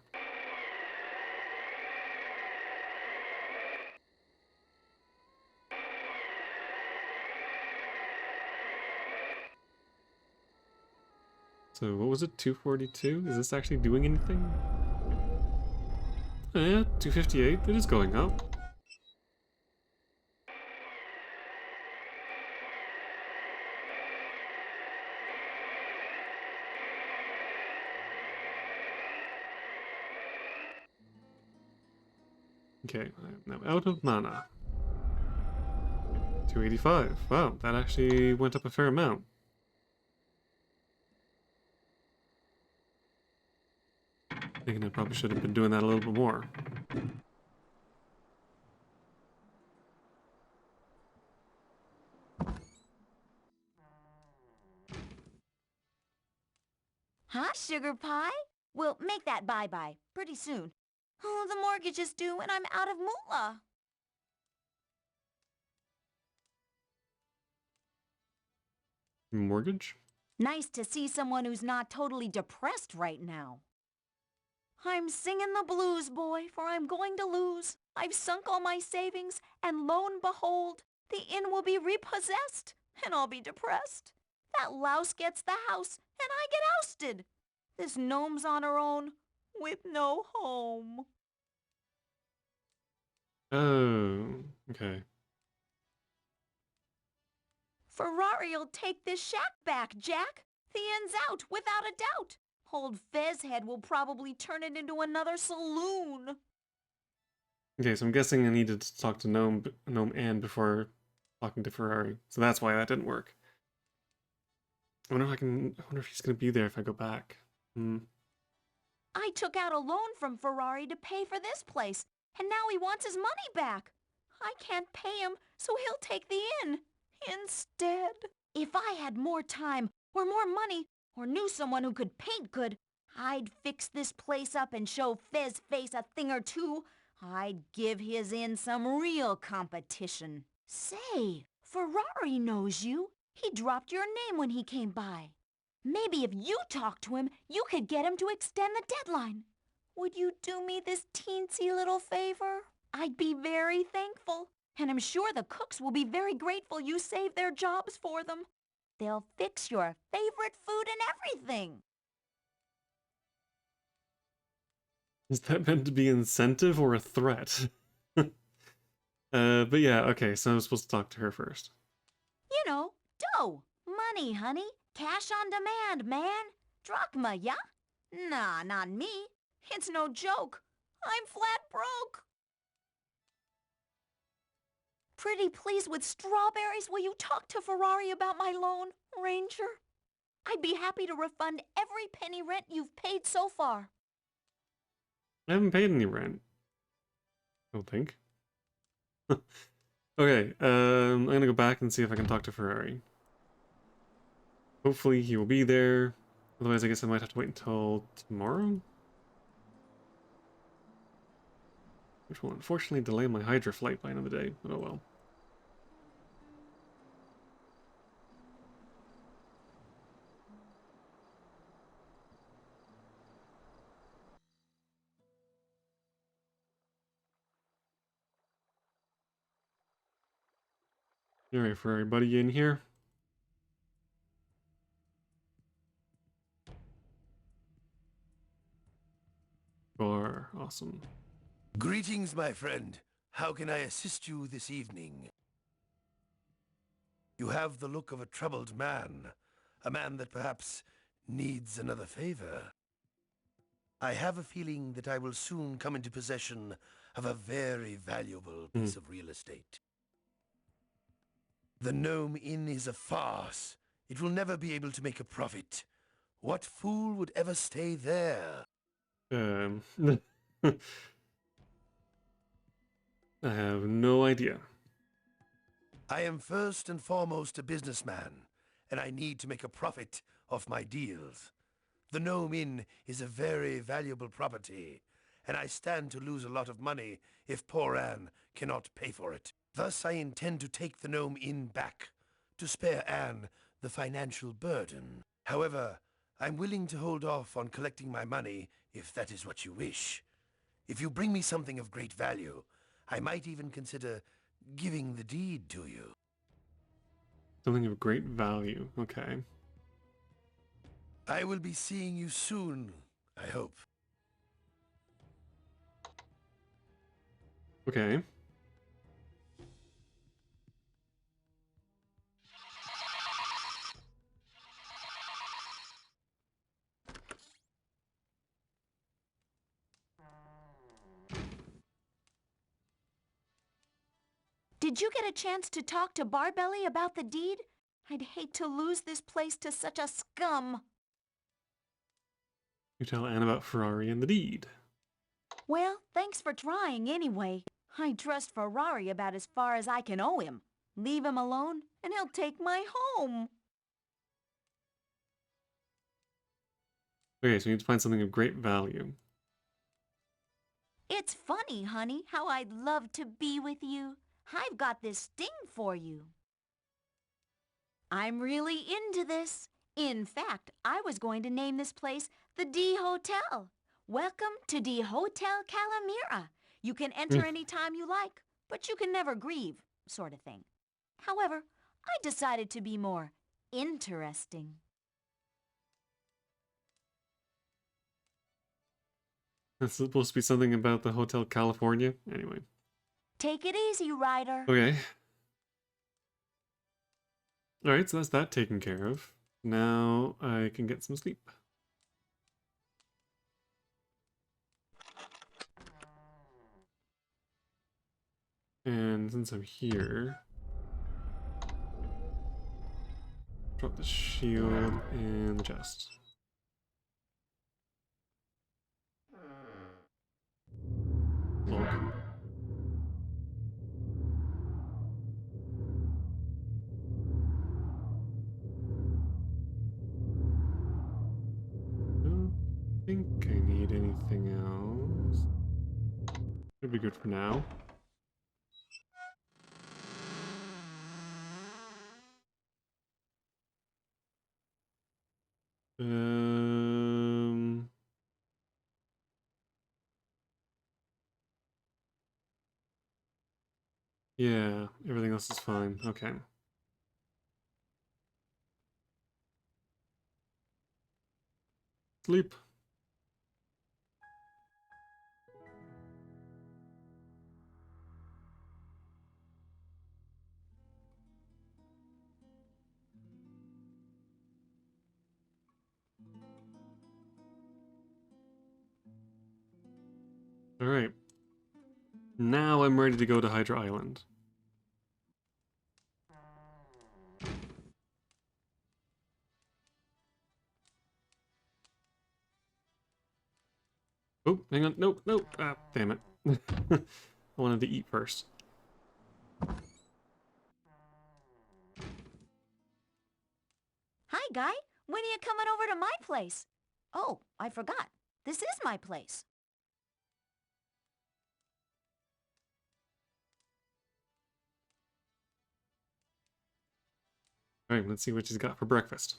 So what was it, 242? Is this actually doing anything? Oh, yeah, 258, it is going up. Okay, I'm now out of mana. 285. Wow, that actually went up a fair amount. Thinking I probably should have been doing that a little bit more. Huh, sugar pie? We'll make that bye-bye pretty soon. Oh, the mortgage is due and I'm out of moolah. Mortgage? Nice to see someone who's not totally depressed right now. I'm singing the blues, boy, for I'm going to lose. I've sunk all my savings, and lo and behold, the inn will be repossessed, and I'll be depressed. That louse gets the house, and I get ousted. This gnome's on her own, with no home. Oh, okay. Ferrari'll take this shack back, Jack. The inn's out, without a doubt. Old Fezhead will probably turn it into another saloon. Okay, so I'm guessing I needed to talk to Gnome Anne before talking to Ferrari. So that's why that didn't work. I wonder if he's gonna be there if I go back. I took out a loan from Ferrari to pay for this place, and now he wants his money back. I can't pay him, so he'll take the inn instead. If I had more time, or more money, or knew someone who could paint good, I'd fix this place up and show Fez Face a thing or two. I'd give his inn some real competition. Say, Ferrari knows you. He dropped your name when he came by. Maybe if you talk to him, you could get him to extend the deadline. Would you do me this teensy little favor? I'd be very thankful, and I'm sure the cooks will be very grateful you saved their jobs for them. They'll fix your favorite food and everything. Is that meant to be incentive or a threat? But yeah, okay, so I'm supposed to talk to her first. You know, dough, money, honey. Cash on demand, man. Drachma, yeah? Nah, not me. It's no joke. I'm flat broke. Pretty pleased with strawberries, will you talk to Ferrari about my loan, Ranger? I'd be happy to refund every penny rent you've paid so far. I haven't paid any rent. I don't think. Okay, I'm gonna go back and see if I can talk to Ferrari. Hopefully he will be there. Otherwise, I guess I might have to wait until tomorrow. Which will unfortunately delay my Hydra flight by another day, but oh well. Alright, for everybody in here. Awesome. Greetings, my friend. How can I assist you this evening? You have the look of a troubled man. A man that perhaps needs another favor. I have a feeling that I will soon come into possession of a very valuable piece of real estate. The Gnome Inn is a farce. It will never be able to make a profit. What fool would ever stay there? I have no idea. I am first and foremost a businessman, and I need to make a profit off my deals. The Gnome Inn is a very valuable property, and I stand to lose a lot of money if poor Anne cannot pay for it. Thus I intend to take the Gnome Inn back, to spare Anne the financial burden. However, I'm willing to hold off on collecting my money if that is what you wish. If you bring me something of great value, I might even consider giving the deed to you. Something of great value. Okay. I will be seeing you soon, I hope. Okay. Did you get a chance to talk to Barbelly about the deed? I'd hate to lose this place to such a scum. You tell Anne about Ferrari and the deed. Well, thanks for trying anyway. I trust Ferrari about as far as I can owe him. Leave him alone, and he'll take my home. Okay, so we need to find something of great value. It's funny, honey, how I'd love to be with you. I've got this thing for you. I'm really into this. In fact, I was going to name this place the D Hotel. Welcome to D Hotel Calamira. You can enter any time you like, but you can never grieve, sort of thing. However, I decided to be more interesting. That's supposed to be something about the Hotel California? Anyway. Take it easy, Ryder. Okay. Alright, so that's that taken care of. Now I can get some sleep. And since I'm here, drop the shield in the chest. Log. Don't think I need anything else. Should be good for now. Yeah, everything else is fine. Okay. Sleep. Alright. Now I'm ready to go to Hydra Island. Oh, hang on. Nope, nope. Ah, damn it. I wanted to eat first. Hi, Guy. When are you coming over to my place? Oh, I forgot. This is my place. Alright, let's see what she's got for breakfast.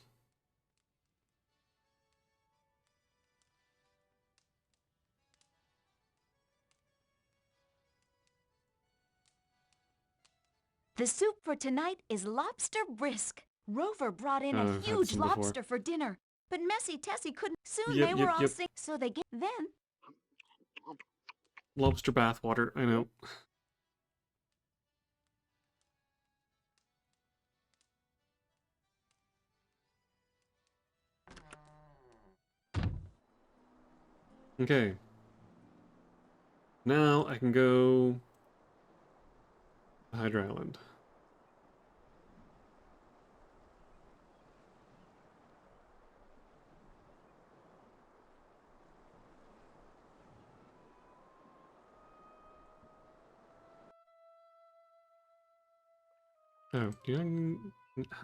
The soup for tonight is lobster brisk. Rover brought in Oh, a I've had huge some before. lobster for dinner, but Messy Tessie couldn't. Soon Yep, they yep, were all yep. sick, so they get then. Lobster bathwater, I know. Okay. Now I can go to Hydra Island. Oh, do you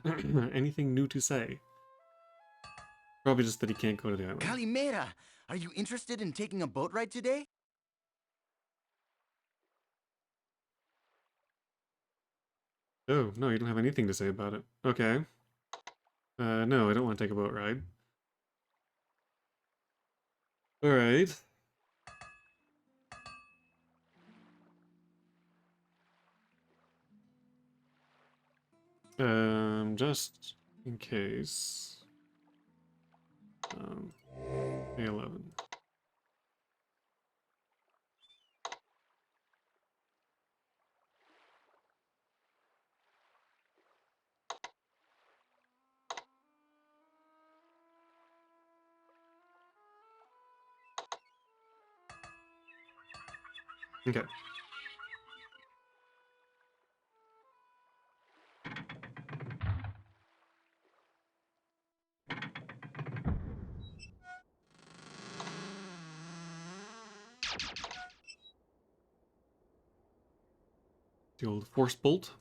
have anything new to say? Probably just that he can't go to the island. Calimera, are you interested in taking a boat ride today? Oh, no, you don't have anything to say about it. Okay. No, I don't want to take a boat ride. Alright. Just in case. A11. Okay. The old force bolt.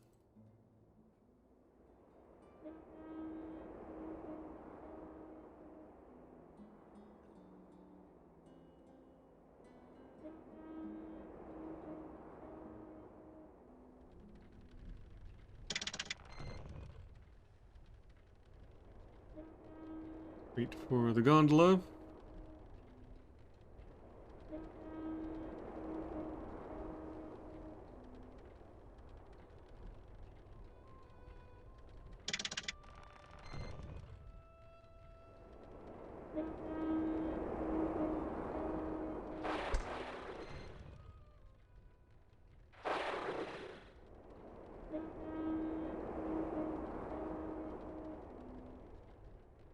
Wait for the gondola.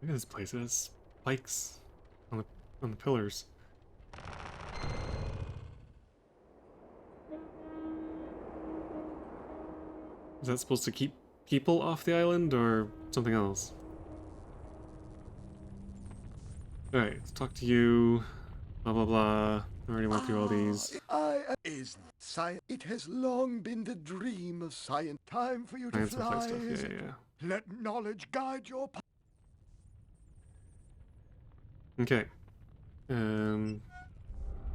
Look at this place. It has spikes on the pillars. Is that supposed to keep people off the island or something else? Alright, let's talk to you. Blah blah blah. I already went through all these. Is science. It has long been the dream of science. Time for you to Science and flight fly. stuff. Is Yeah, it? yeah. Let knowledge guide your path. Okay. Before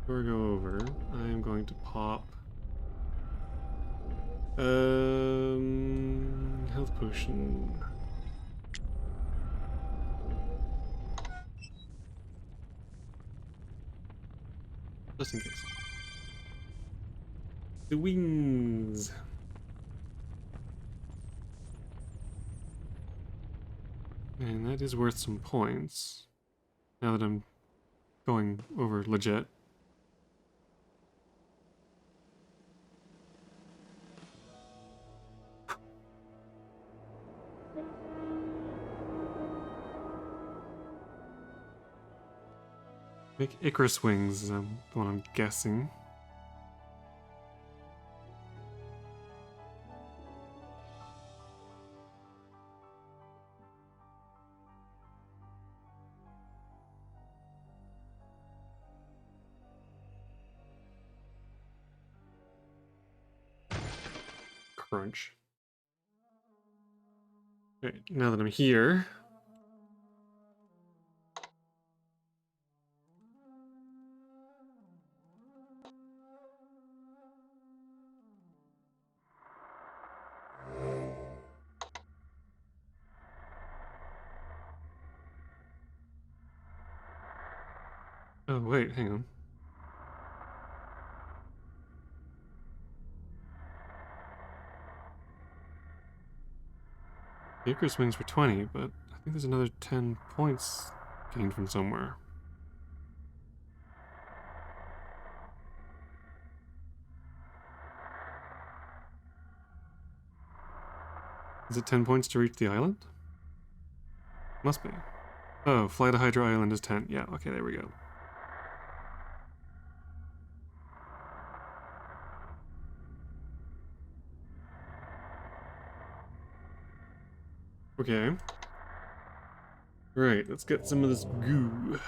we go over, I am going to pop health potion. Just in case. The wings. And that is worth some points. Now that I'm going over legit. Make Icarus wings is the one I'm guessing. Crunch. Okay, now that I'm here. Oh, wait, hang on. The Icarus wings were 20, but I think there's another 10 points gained from somewhere. Is it 10 points to reach the island? Must be. Oh, fly to Hydra Island is 10. Yeah, okay, there we go. Okay. Right, let's get some of this goo.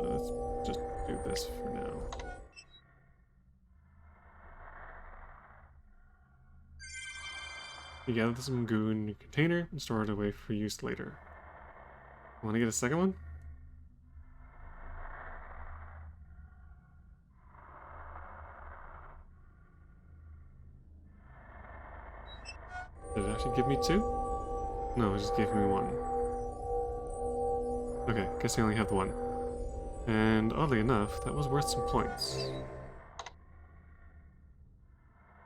Let's just do this for now. You gather some goo in your container and store it away for use later. Want to get a second one? Did it actually give me two? No, it just gave me one. Okay, guess I only have the one. And oddly enough, that was worth some points.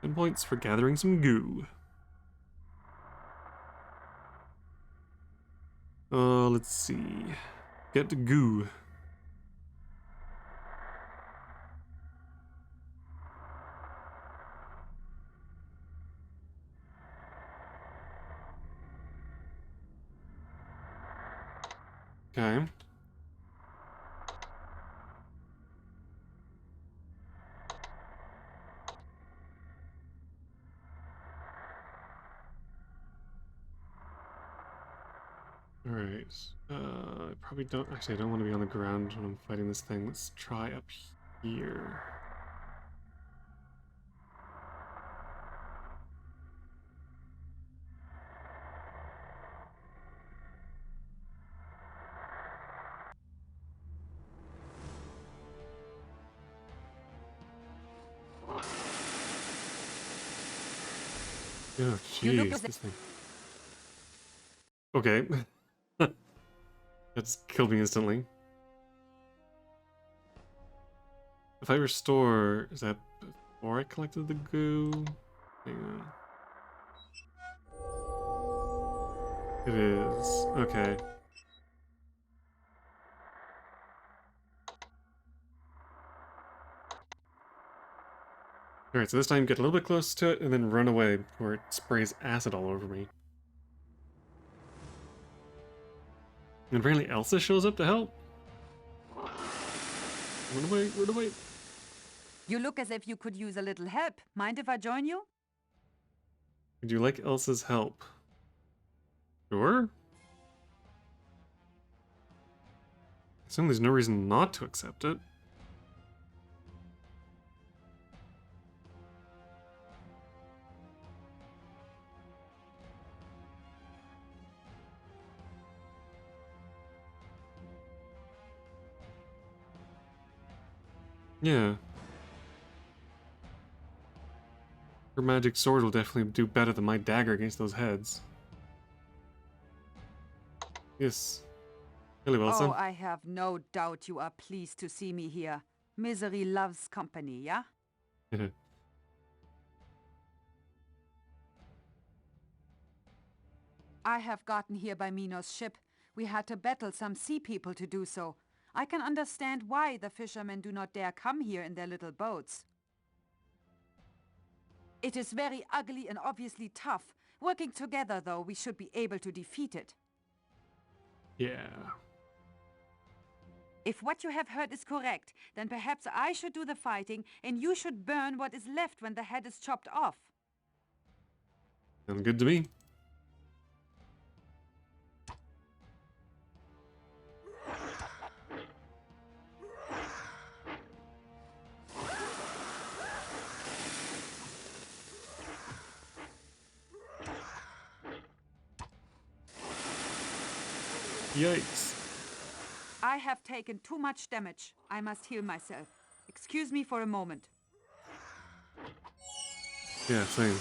10 points for gathering some goo. Let's see. Get the goo. Okay. Alright. I probably don't... Actually, I don't want to be on the ground when I'm fighting this thing. Let's try up here. Oh, jeez, this thing. Okay. That just killed me instantly. If I restore, is that before I collected the goo? Hang on. It is. Okay. Alright, so this time get a little bit close to it and then run away before it sprays acid all over me. And apparently Elsa shows up to help. Run away, run away. You look as if you could use a little help. Mind if I join you? Would you like Elsa's help? Sure. I assume there's no reason not to accept it. Yeah. Her magic sword will definitely do better than my dagger against those heads. Yes. Hello, Elsa. Oh, I have no doubt you are pleased to see me here. Misery loves company, yeah? I have gotten here by Minos' ship. We had to battle some sea people to do so. I can understand why the fishermen do not dare come here in their little boats. It is very ugly and obviously tough. Working together, though, we should be able to defeat it. Yeah. If what you have heard is correct, then perhaps I should do the fighting and you should burn what is left when the head is chopped off. Sounds good to me. Yikes. I have taken too much damage. I must heal myself. Excuse me for a moment. Yeah, same.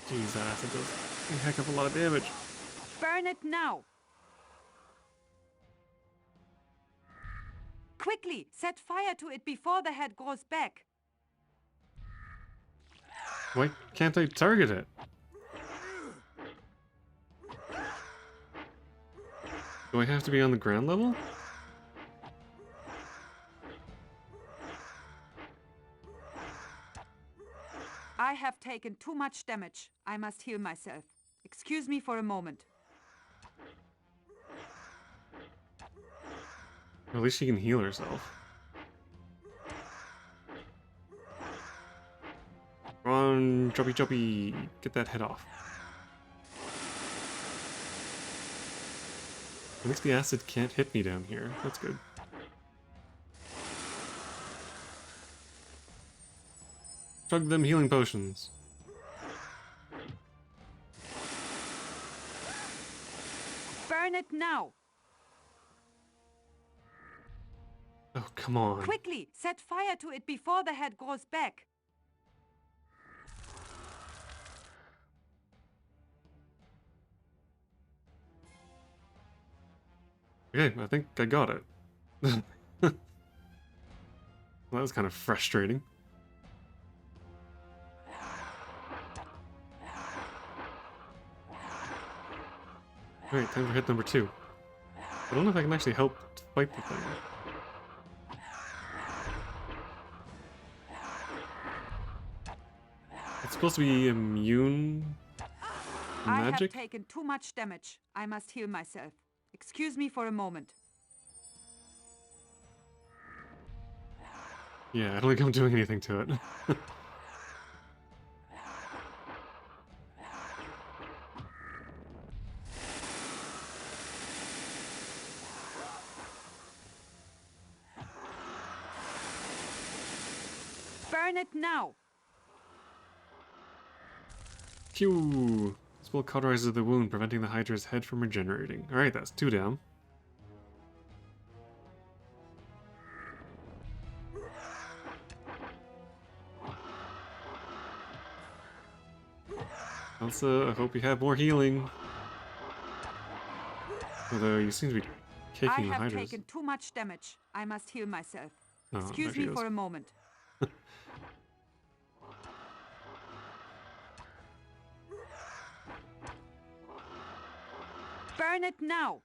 Jeez, that acid does a heck of a lot of damage. Burn it now! Quickly! Set fire to it before the head grows back. Why can't I target it? Do I have to be on the ground level? I have taken too much damage. I must heal myself. Excuse me for a moment. At least she can heal herself. Come on, choppy choppy. Get that head off. At least the acid can't hit me down here. That's good. Chug them healing potions. Burn it now! Oh, come on. Quickly! Set fire to it before the head grows back. Okay, I think I got it. Well, that was kind of frustrating. Alright, time for hit number 2. I don't know if I can actually help fight the thing. It's supposed to be immune to I have magic? taken too much damage. I must heal myself. Excuse me for a moment. Yeah, I don't think I'm doing anything to it. Burn it now! Phew! Spell cauterizes the wound, preventing the hydra's head from regenerating. Alright, that's 2 down. Elsa, I hope you have more healing. Although you seem to be I kicking the have hydras. taken too much damage. I must heal myself. Oh, Excuse there she me goes. for a moment. Burn it now!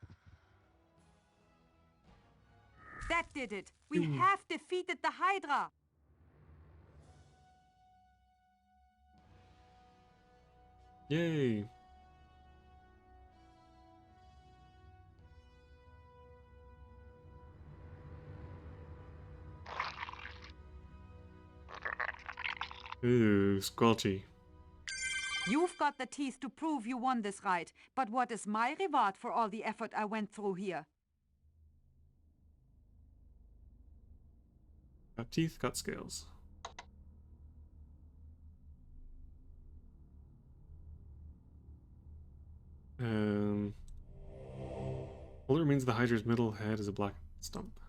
That did it! We have defeated the Hydra! Yay! Ooh, squelchy. You've got the teeth to prove you won this ride, but what is my reward for all the effort I went through here? Got teeth, got scales. All that remains of the hydra's middle head is a black stump.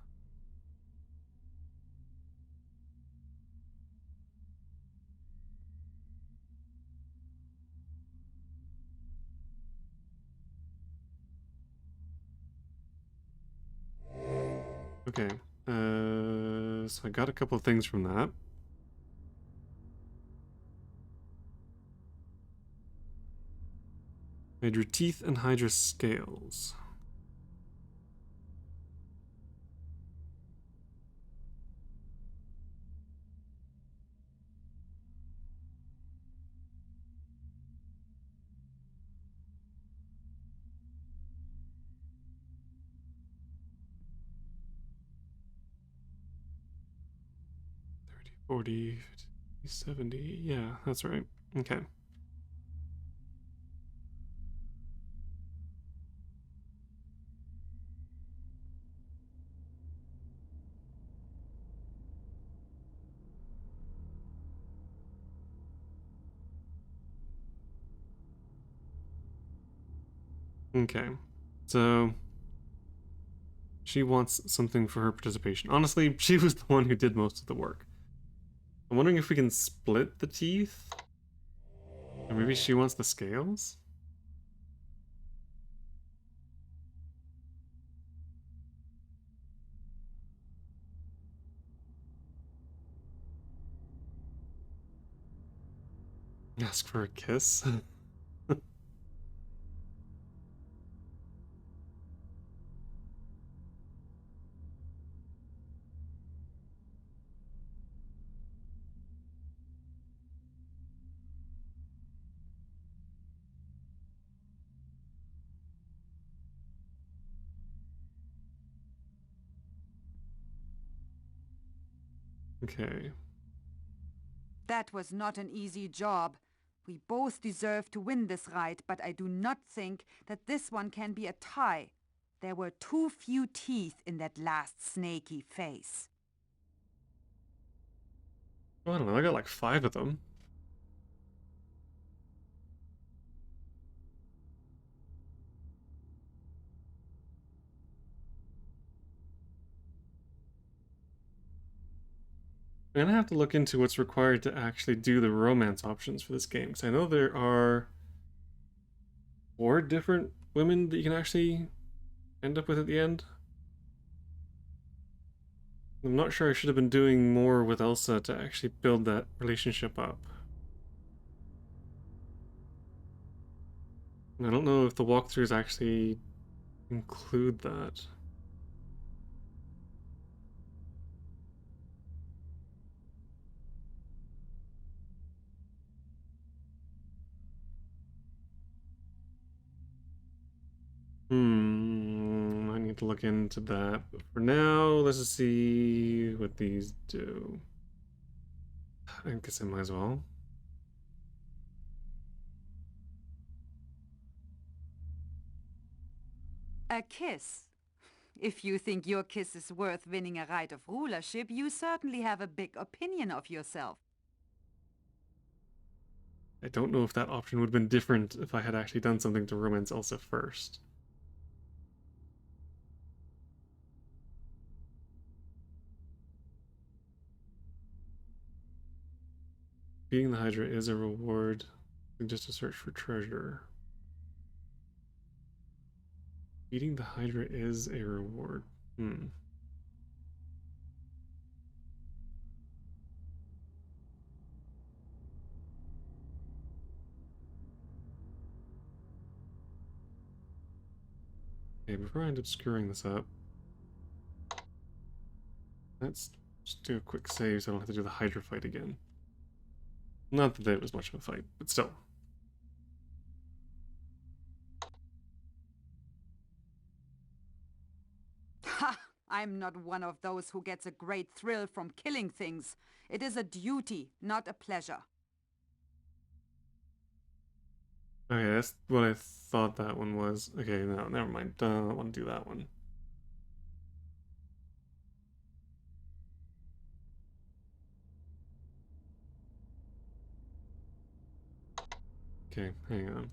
Okay, so I got a couple of things from that. Hydra teeth and Hydra scales. $30, $40, $50, $70. Yeah, that's right. Okay. Okay, so she wants something for her participation. Honestly, she was the one who did most of the work. I'm wondering if we can split the teeth? Or maybe she wants the scales? Ask for a kiss? Okay. That was not an easy job. We both deserve to win this fight, but I do not think that this one can be a tie. There were too few teeth in that last snaky face. Well, I don't know, I got like 5 of them. I'm gonna have to look into what's required to actually do the romance options for this game, because I know there are 4 different women that you can actually end up with at the end. I'm not sure I should have been doing more with Elsa to actually build that relationship up. And I don't know if the walkthroughs actually include that. I need to look into that. But for now, let's just see what these do. I guess I might as well. A kiss. If you think your kiss is worth winning a right of rulership, you certainly have a big opinion of yourself. I don't know if that option would have been different if I had actually done something to romance Elsa first. Beating the Hydra is a reward, just to search for treasure. Beating the Hydra is a reward. Okay, before I end up screwing this up, let's just do a quick save so I don't have to do the Hydra fight again. Not that it was much of a fight, but still. Ha! I'm not one of those who gets a great thrill from killing things. It is a duty, not a pleasure. Okay, that's what I thought that one was. Okay, no, never mind. I don't want to do that one. Okay, hang on.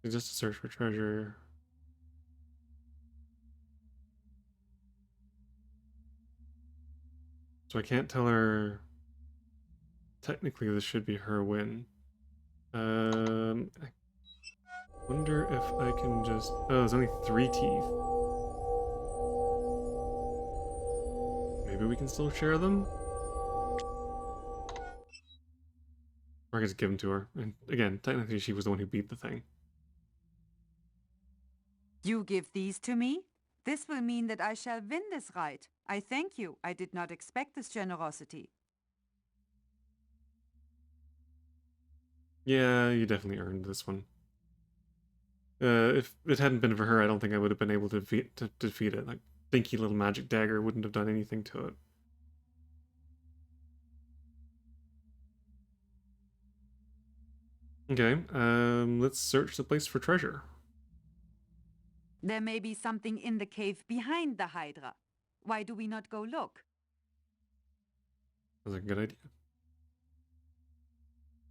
Just to search for treasure. So I can't tell her. Technically, this should be her win. I wonder if I can just. Oh, there's only 3 teeth. Maybe we can still share them? Or I can just give them to her. And again, technically, she was the one who beat the thing. You give these to me? This will mean that I shall win this fight. I thank you. I did not expect this generosity. Yeah, you definitely earned this one. If it hadn't been for her, I don't think I would have been able to defeat it. Like, dinky little magic dagger wouldn't have done anything to it. Okay, let's search the place for treasure. There may be something in the cave behind the hydra. Why do we not go look? That's a good idea.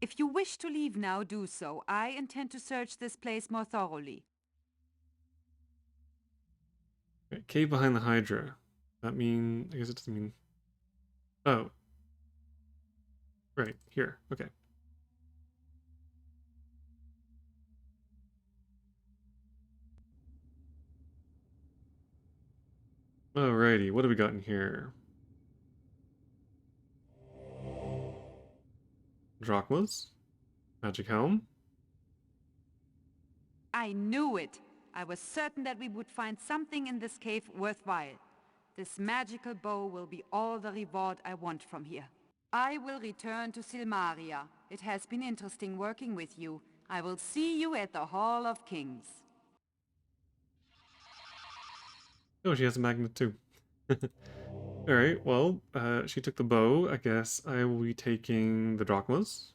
If you wish to leave now, do so. I intend to search this place more thoroughly. Okay, cave behind the hydra. That mean... I guess it doesn't mean... Oh. Right, here. Okay. Alrighty, what do we got in here? Drachmas? Magic helm? I knew it! I was certain that we would find something in this cave worthwhile. This magical bow will be all the reward I want from here. I will return to Silmaria. It has been interesting working with you. I will see you at the Hall of Kings. Oh, she has a magnet too. Alright, well, she took the bow. I guess I will be taking the drachmas.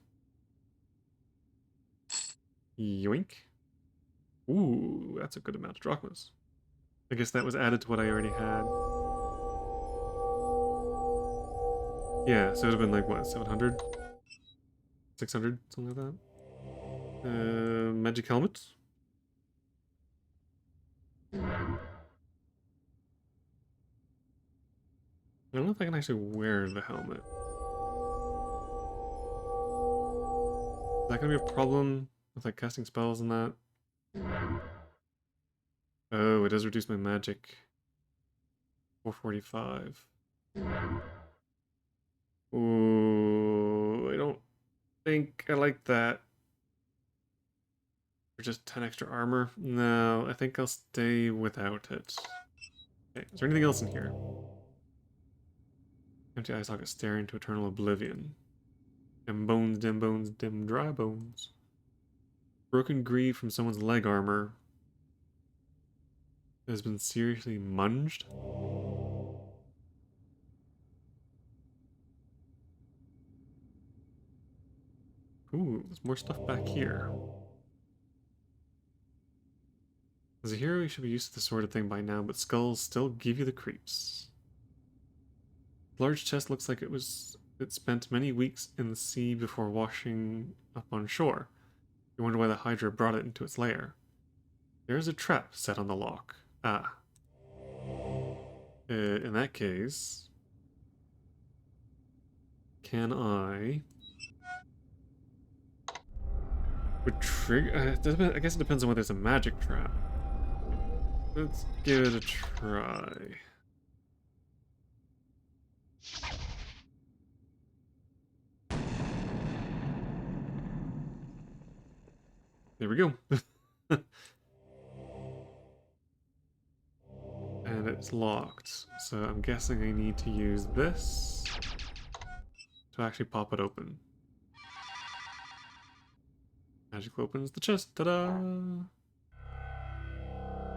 Yoink. Ooh, that's a good amount of drachmas. I guess that was added to what I already had. Yeah, so it would have been like, what, 700? 600? Something like that. Magic helmet. I don't know if I can actually wear the helmet. Is that gonna be a problem with like casting spells and that? Oh, it does reduce my magic. 445. Ooh, I don't think I like that. For just 10 extra armor? No, I think I'll stay without it. Okay, is there anything else in here? Empty eye socket staring into eternal oblivion. Dim bones, dim dry bones. Broken greave from someone's leg armor. Has been seriously munged? Ooh, there's more stuff back here. As a hero, you should be used to this sort of thing by now, but skulls still give you the creeps. The large chest looks like it spent many weeks in the sea before washing up on shore. You wonder why the hydra brought it into its lair. There's a trap set on the lock. Ah. In that case, can I... Would trigger... I guess it depends on whether it's a magic trap. Let's give it a try. There we go. And it's locked. So I'm guessing I need to use this to actually pop it open. Magic opens the chest. Ta-da!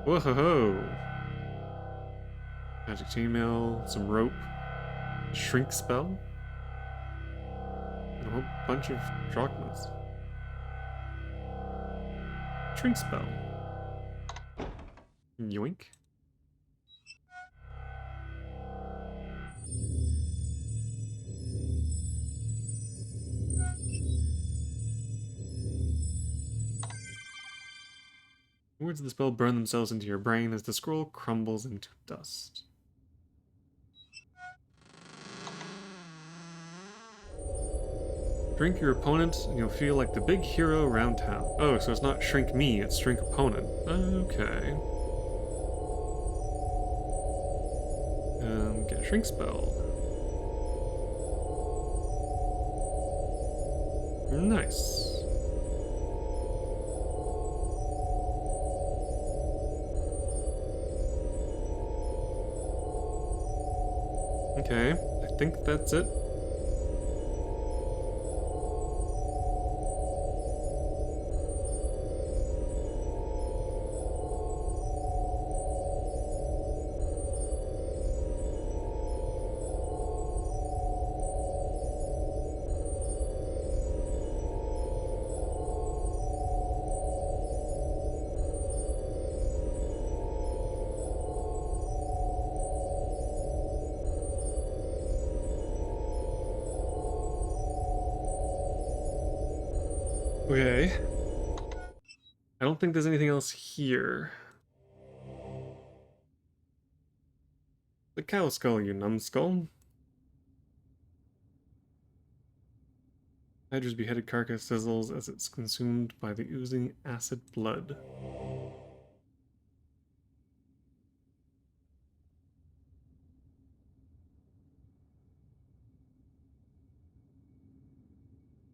Whoa-ho-ho! Magic chainmail, some rope, shrink spell, and a whole bunch of drachmas. Shrink spell. Yoink. Words of the spell burn themselves into your brain as the scroll crumbles into dust. Shrink your opponent, and you'll feel like the big hero around town. Oh, so it's not shrink me, it's shrink opponent. Okay. Get a shrink spell. Nice. Okay, I think that's it. Okay. I don't think there's anything else here. The cow skull, you numbskull. Hydra's beheaded carcass sizzles as it's consumed by the oozing acid blood.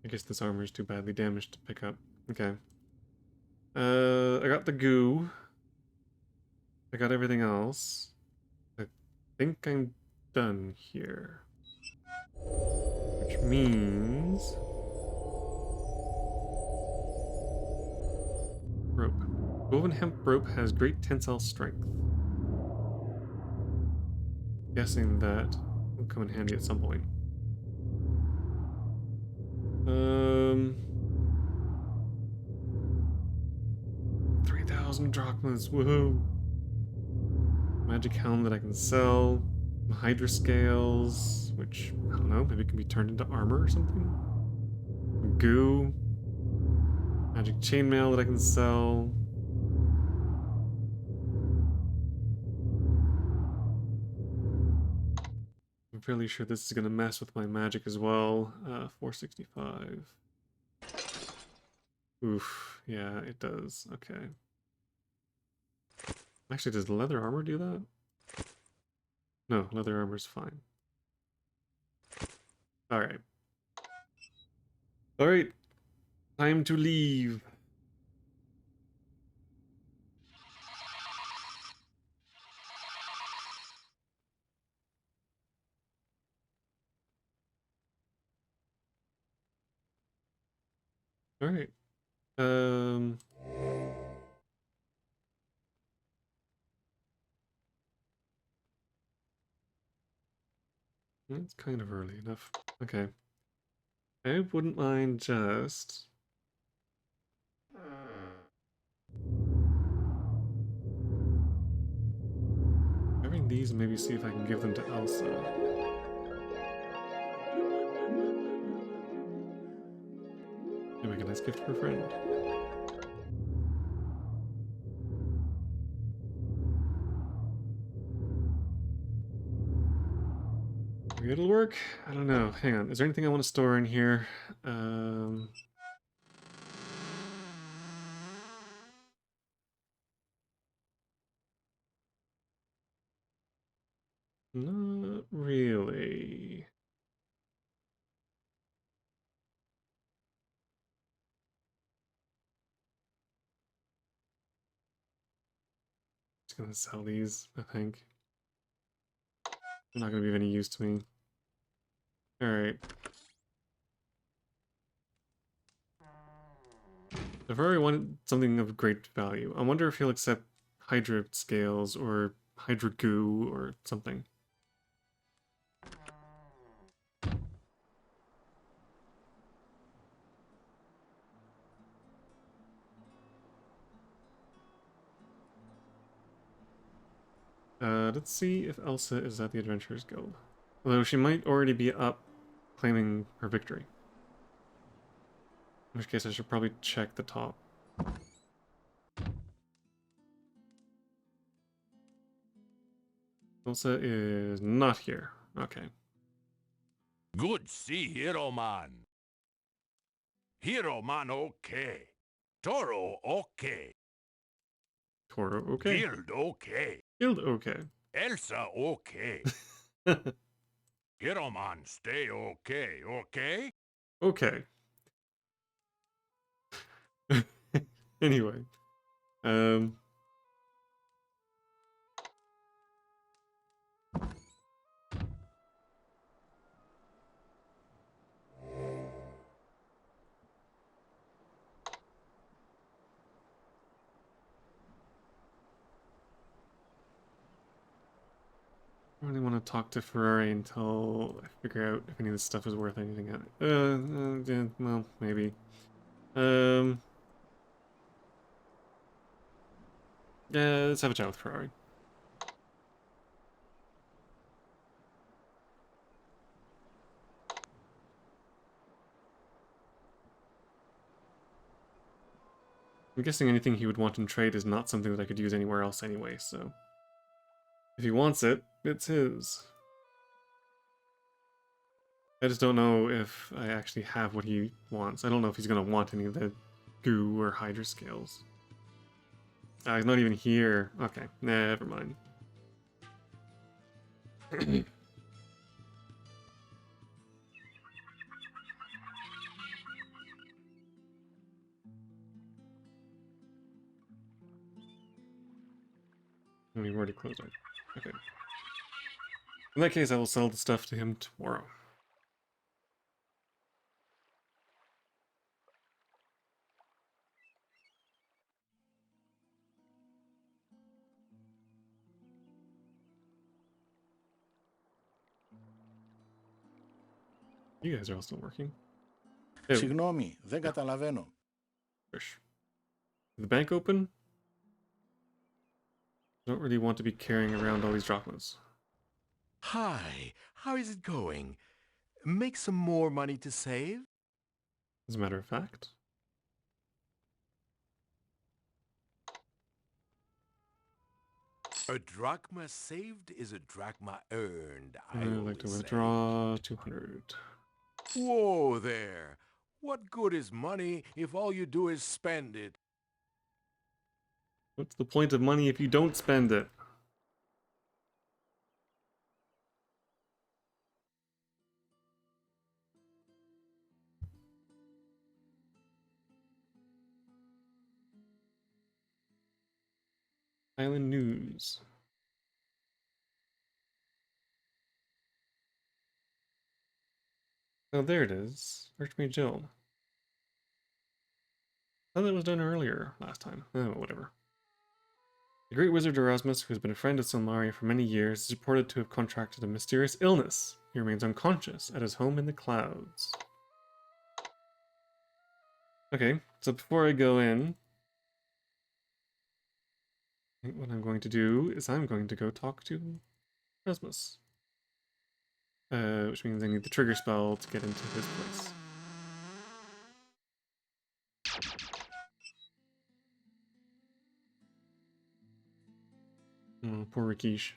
I guess this armor is too badly damaged to pick up. Okay. I got the goo. I got everything else. I think I'm done here. Which means... rope. Woven hemp rope has great tensile strength. Guessing that will come in handy at some point. 3,000 drachmas, woohoo! Magic helm that I can sell. Hydra scales, which, I don't know, maybe can be turned into armor or something. Goo. Magic chainmail that I can sell. I'm fairly sure this is going to mess with my magic as well. 465. Oof, yeah, it does. Okay. Actually, does leather armor do that? No, leather armor's fine. Alright. Alright. Time to leave. Alright. It's kind of early enough. Okay. I wouldn't mind just... having these and maybe see if I can give them to Elsa. And make a nice gift for a friend. Maybe it'll work? I don't know. Hang on. Is there anything I want to store in here? Not really. Just gonna sell these, I think. They're not gonna be of any use to me. Alright. I've already wanted something of great value. I wonder if he'll accept hydra scales or hydra goo or something. Let's see if Elsa is at the Adventurers Guild. Although she might already be up claiming her victory. In which case I should probably check the top. Elsa is not here. Okay. Good see Hero Man. Hero Man okay. Toro okay. Toro okay. Guild okay. Guild okay. Elsa okay. Hero Man stay okay, okay? Okay. Anyway. I really want to talk to Ferrari until I figure out if any of this stuff is worth anything. Yeah, well, maybe. Yeah, let's have a chat with Ferrari. I'm guessing anything he would want in trade is not something that I could use anywhere else anyway, so... if he wants it, it's his. I just don't know if I actually have what he wants. I don't know if he's going to want any of the goo or hydra scales. He's not even here. Okay, never mind. We've already closed out. Okay. In that case, I will sell the stuff to him tomorrow. You guys are all still working. Ew. Συγγνώμη, δεν καταλαβαίνω. Is the bank open? I don't really want to be carrying around all these drachmas. Hi, how is it going? Make some more money to save? As a matter of fact. A drachma saved is a drachma earned. I'd like to withdraw 200. Whoa there! What good is money if all you do is spend it? What's the point of money if you don't spend it? Island news. Oh, there it is. Archmage Jill. I thought that was done earlier last time. Oh, whatever. The great wizard Erasmus, who has been a friend of Silmaria for many years, is reported to have contracted a mysterious illness. He remains unconscious at his home in the clouds. Okay, so before I go in, I think what I'm going to do is I'm going to go talk to Erasmus. Which means I need the trigger spell to get into his place. Oh, poor Rikish.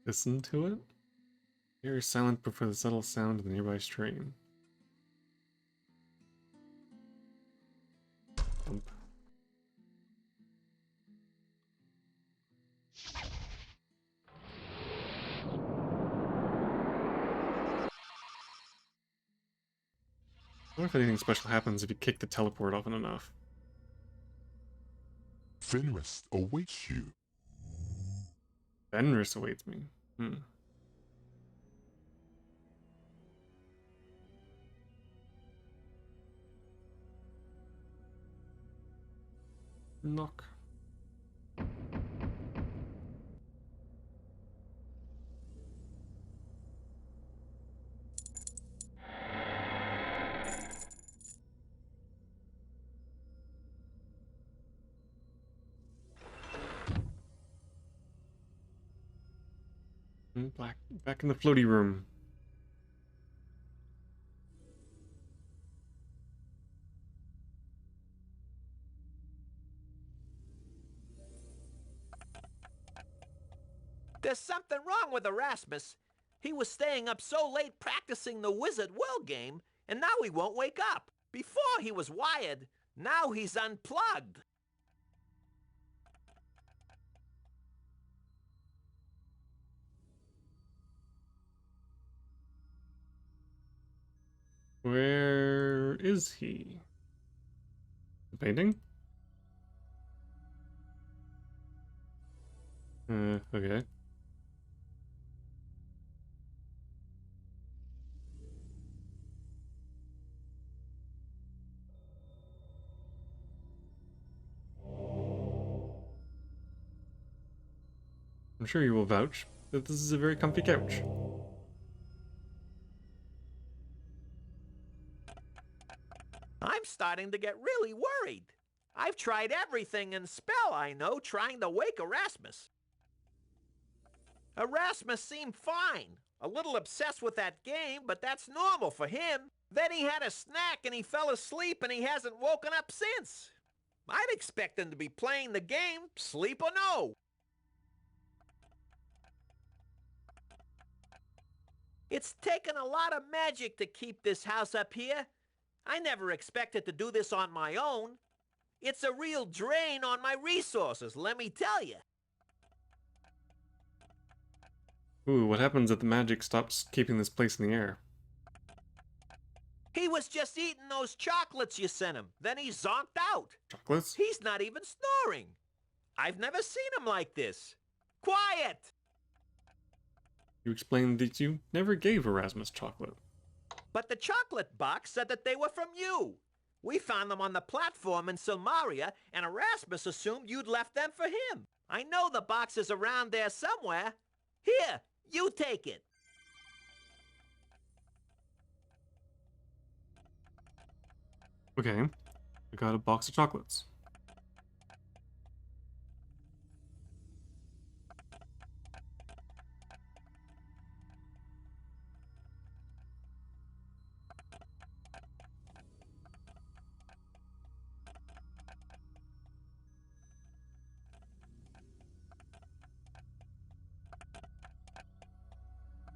Listen to it? Hear silent before the subtle sound of the nearby stream. Thump. I wonder if anything special happens if you kick the teleport often enough. Fenris awaits you. Fenris awaits me. Knock. Back in the floaty room. There's something wrong with Erasmus. He was staying up so late practicing the Wizard World game, and now he won't wake up. Before he was wired, now he's unplugged. Where is he? The painting? Okay. I'm sure you will vouch that this is a very comfy couch. I'm starting to get really worried. I've tried everything in spell I know trying to wake Erasmus. Erasmus seemed fine. A little obsessed with that game, but that's normal for him. Then he had a snack and he fell asleep and he hasn't woken up since. I'd expect him to be playing the game, sleep or no. It's taken a lot of magic to keep this house up here. I never expected to do this on my own. It's a real drain on my resources, let me tell you. Ooh, what happens if the magic stops keeping this place in the air? He was just eating those chocolates you sent him. Then he zonked out. Chocolates? He's not even snoring. I've never seen him like this. Quiet! You explained that you never gave Erasmus chocolate. But the chocolate box said that they were from you. We found them on the platform in Silmaria, and Erasmus assumed you'd left them for him. I know the box is around there somewhere. Here, you take it. Okay, I got a box of chocolates.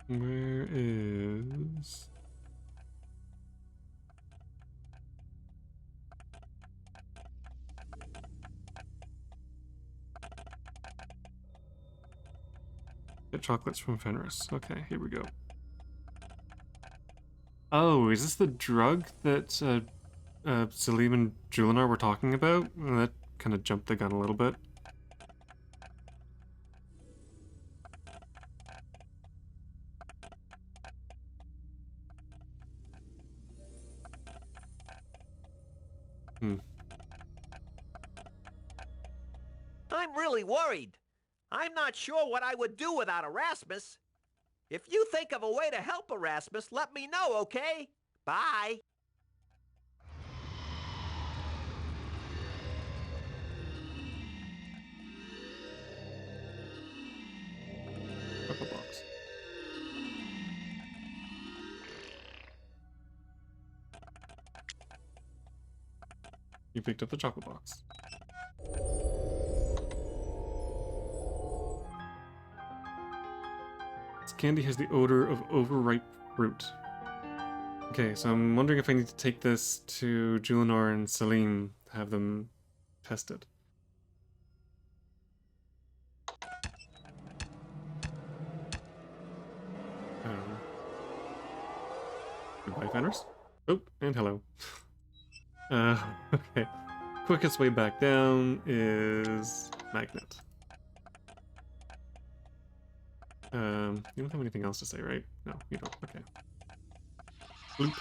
Where is... Get chocolates from Fenris. Okay, here we go. Oh, is this the drug that Selim and Julinar were talking about? Well, that kind of jumped the gun a little bit. I'm really worried. I'm not sure what I would do without Erasmus. If you think of a way to help Erasmus, let me know, okay? Bye. Chocolate box. You picked up the chocolate box. This candy has the odor of overripe fruit. Okay, so I'm wondering if I need to take this to Julinar and Selim to have them tested. Goodbye, Fenris. Oh, and hello. Okay. Quickest way back down is magnet. You don't have anything else to say, right? No, you don't. Okay. Bloop.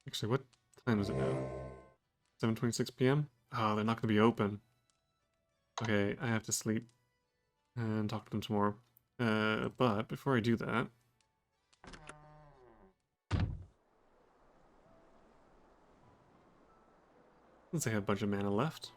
Actually, what time is it now? 7:26 p.m.? Oh, they're not going to be open. Okay, I have to sleep and talk to them tomorrow. But before I do that... Since I have a bunch of mana left.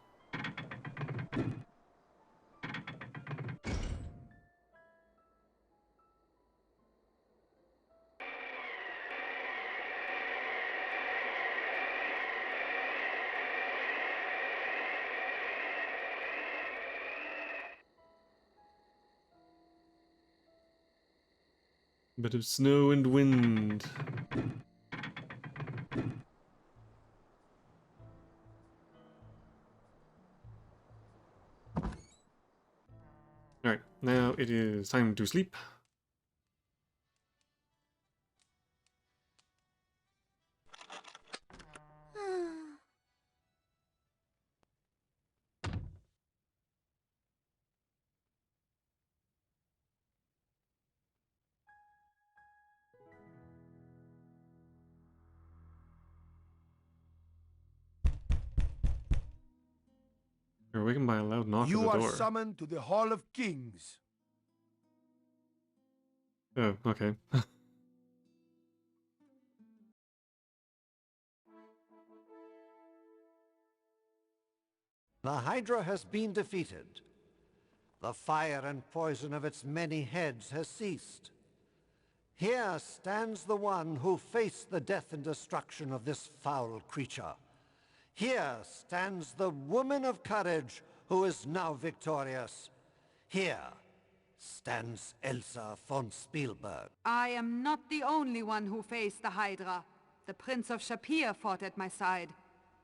Bit of snow and wind. Alright, now it is time to sleep. You're awakened by a loud knock You at the are door. summoned to the Hall of Kings. Oh, okay. The Hydra has been defeated. The fire and poison of its many heads has ceased. Here stands the one who faced the death and destruction of this foul creature. Here stands the woman of courage who is now victorious. Here stands Elsa von Spielberg. I am not the only one who faced the Hydra. The Prince of Shapir fought at my side.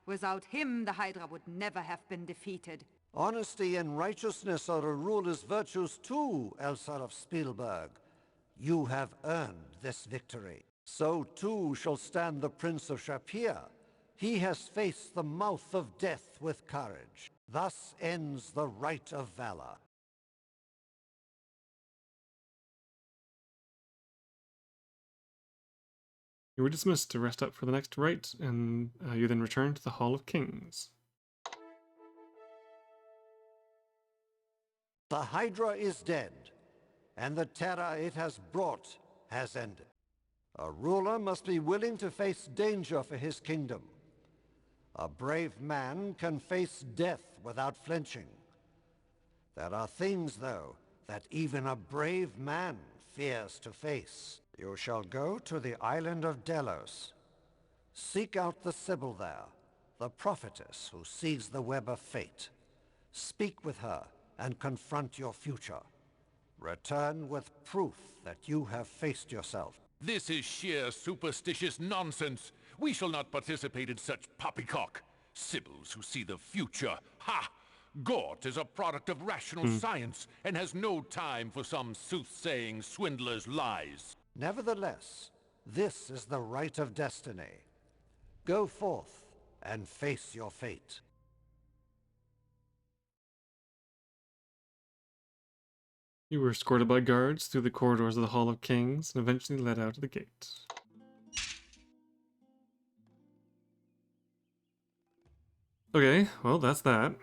Without him, the Hydra would never have been defeated. Honesty and righteousness are a ruler's virtues too, Elsa of Spielberg. You have earned this victory. So too shall stand the Prince of Shapir. He has faced the mouth of death with courage. Thus ends the rite of valor. You were dismissed to rest up for the next rite, and you then return to the Hall of Kings. The hydra is dead, and the terror it has brought has ended. A ruler must be willing to face danger for his kingdom. A brave man can face death without flinching. There are things, though, that even a brave man fears to face. You shall go to the island of Delos. Seek out the Sibyl there, the prophetess who sees the web of fate. Speak with her and confront your future. Return with proof that you have faced yourself. This is sheer superstitious nonsense. We shall not participate in such poppycock. Sibyls who see the future. Ha! Gort is a product of rational science and has no time for some soothsaying swindler's lies. Nevertheless, this is the rite of destiny. Go forth and face your fate. You were escorted by guards through the corridors of the Hall of Kings and eventually led out of the gate. Okay, well, that's that.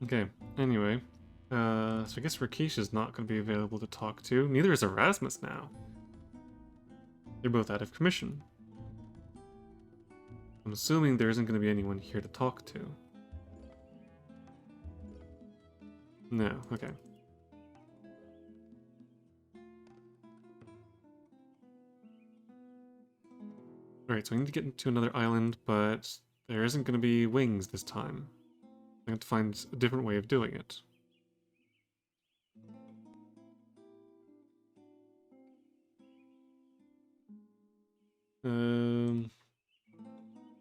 Okay, anyway. So I guess Rakesh is not going to be available to talk to. Neither is Erasmus now. They're both out of commission. I'm assuming there isn't going to be anyone here to talk to. No, okay. Alright, so I need to get into another island, but there isn't going to be wings this time. I have to find a different way of doing it. The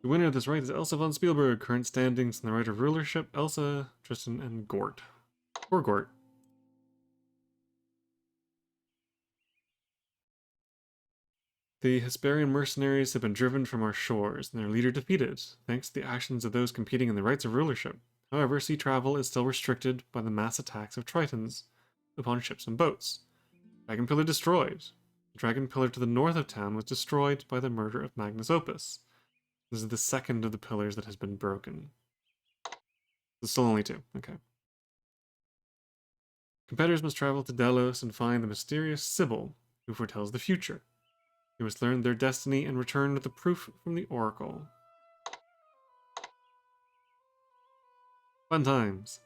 winner of this rite is Elsa von Spielberg. Current standings in the rite of rulership: Elsa, Trystan, and Gort. Or Gort. The Hesperian mercenaries have been driven from our shores, and their leader defeated, thanks to the actions of those competing in the rites of rulership. However, sea travel is still restricted by the mass attacks of Tritons upon ships and boats. Dragon Pillar destroyed. The Dragon Pillar to the north of town was destroyed by the murder of Magnus Opus. This is the second of the pillars that has been broken. There's still only two. Okay. Competitors must travel to Delos and find the mysterious Sibyl, who foretells the future. They must learn their destiny and return with the proof from the Oracle. Fun times.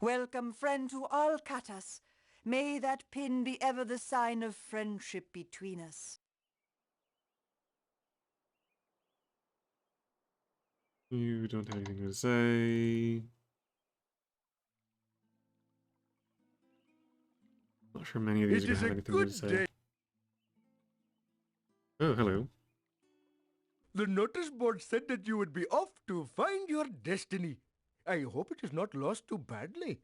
Welcome, friend, to Alcatas. May that pin be ever the sign of friendship between us. You don't have anything to say. Not sure many of these are going to have anything to say. Oh, hello. The notice board said that you would be off to find your destiny. I hope it is not lost too badly.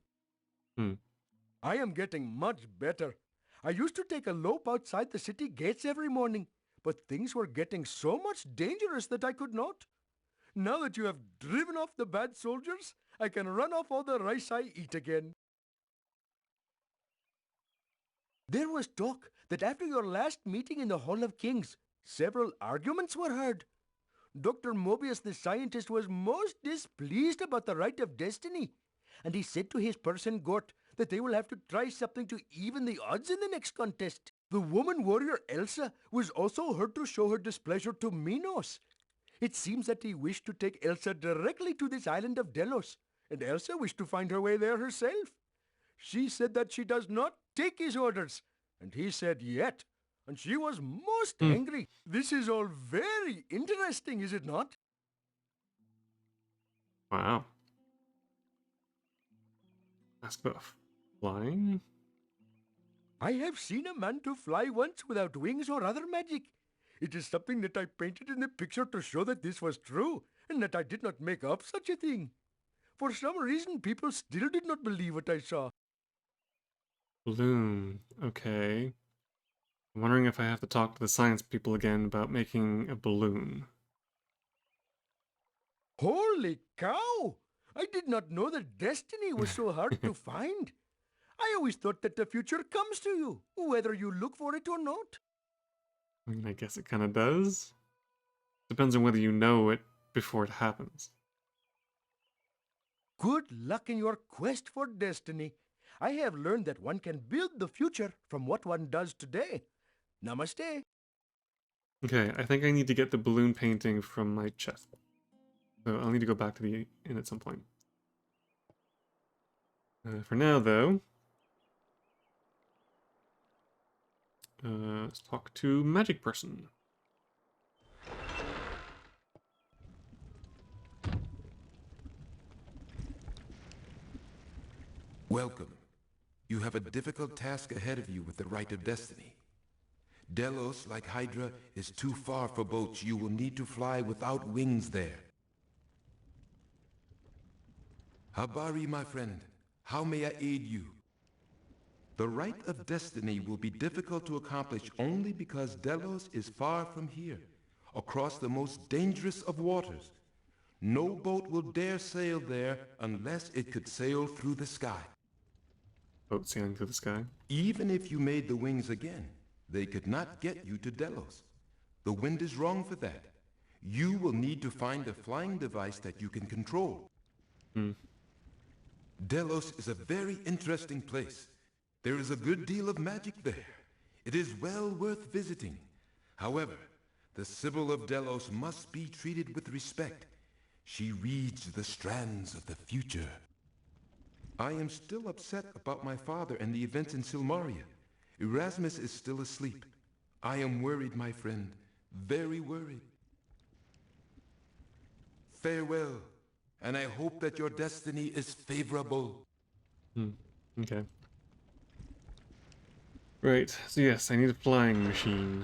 I am getting much better. I used to take a lope outside the city gates every morning, but things were getting so much dangerous that I could not. Now that you have driven off the bad soldiers, I can run off all the rice I eat again. There was talk that after your last meeting in the Hall of Kings, several arguments were heard. Dr. Mobius the scientist was most displeased about the rite of destiny, and he said to his person Gort that they will have to try something to even the odds in the next contest. The woman warrior Elsa was also heard to show her displeasure to Minos. It seems that he wished to take Elsa directly to this island of Delos, and Elsa wished to find her way there herself. She said that she does not take his orders, and he said yet, and she was most angry. This is all very interesting, is it not? Wow. Ask about flying? I have seen a man to fly once without wings or other magic. It is something that I painted in the picture to show that this was true, and that I did not make up such a thing. For some reason, people still did not believe what I saw. Balloon. Okay. I'm wondering if I have to talk to the science people again about making a balloon. Holy cow! I did not know that destiny was so hard to find. I always thought that the future comes to you, whether you look for it or not. I mean, I guess it kind of does. Depends on whether you know it before it happens. Good luck in your quest for destiny. I have learned that one can build the future from what one does today. Namaste. Okay, I think I need to get the balloon painting from my chest. So I'll need to go back to the inn at some point. For now, though, let's talk to Magic Person. Welcome. You have a difficult task ahead of you with the Rite of Destiny. Delos, like Hydra, is too far for boats. You will need to fly without wings there. Habari, my friend, how may I aid you? The Rite of Destiny will be difficult to accomplish only because Delos is far from here, across the most dangerous of waters. No boat will dare sail there unless it could sail through the sky. Boat sailing through the sky? Even if you made the wings again, they could not get you to Delos. The wind is wrong for that. You will need to find a flying device that you can control. Delos is a very interesting place. There is a good deal of magic there. It is well worth visiting. However, the Sibyl of Delos must be treated with respect. She reads the strands of the future. I am still upset about my father and the events in Silmaria. Erasmus is still asleep. I am worried, my friend. Very worried. Farewell, and I hope that your destiny is favorable. Okay. Right, so yes, I need a flying machine.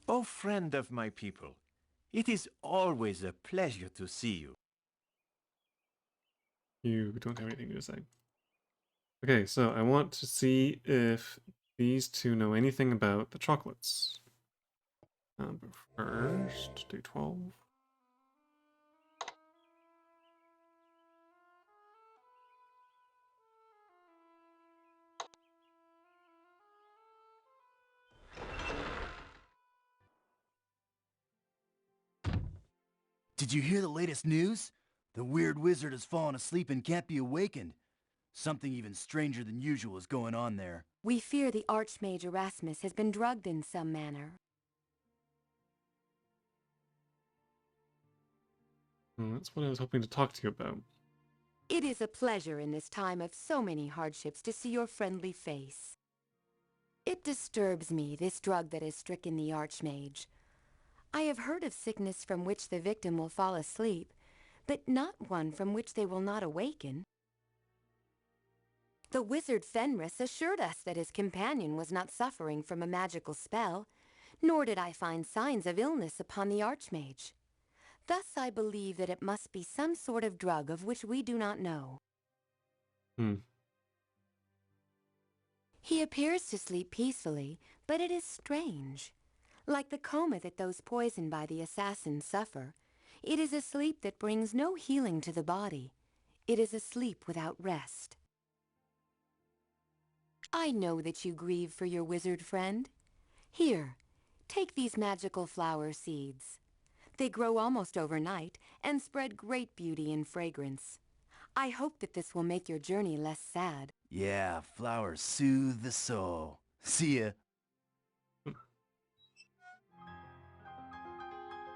O friend of my people, it is always a pleasure to see you. You don't have anything to say. Okay, so I want to see if these two know anything about the chocolates. But first, day 12. Did you hear the latest news? The weird wizard has fallen asleep and can't be awakened. Something even stranger than usual is going on there. We fear the Archmage Erasmus has been drugged in some manner. That's what I was hoping to talk to you about. It is a pleasure in this time of so many hardships to see your friendly face. It disturbs me, this drug that has stricken the Archmage. I have heard of sickness from which the victim will fall asleep, but not one from which they will not awaken. The wizard Fenris assured us that his companion was not suffering from a magical spell, nor did I find signs of illness upon the Archmage. Thus I believe that it must be some sort of drug of which we do not know. He appears to sleep peacefully, but it is strange. Like the coma that those poisoned by the assassins suffer, it is a sleep that brings no healing to the body. It is a sleep without rest. I know that you grieve for your wizard friend. Here, take these magical flower seeds. They grow almost overnight and spread great beauty and fragrance. I hope that this will make your journey less sad. Yeah, flowers soothe the soul. See ya.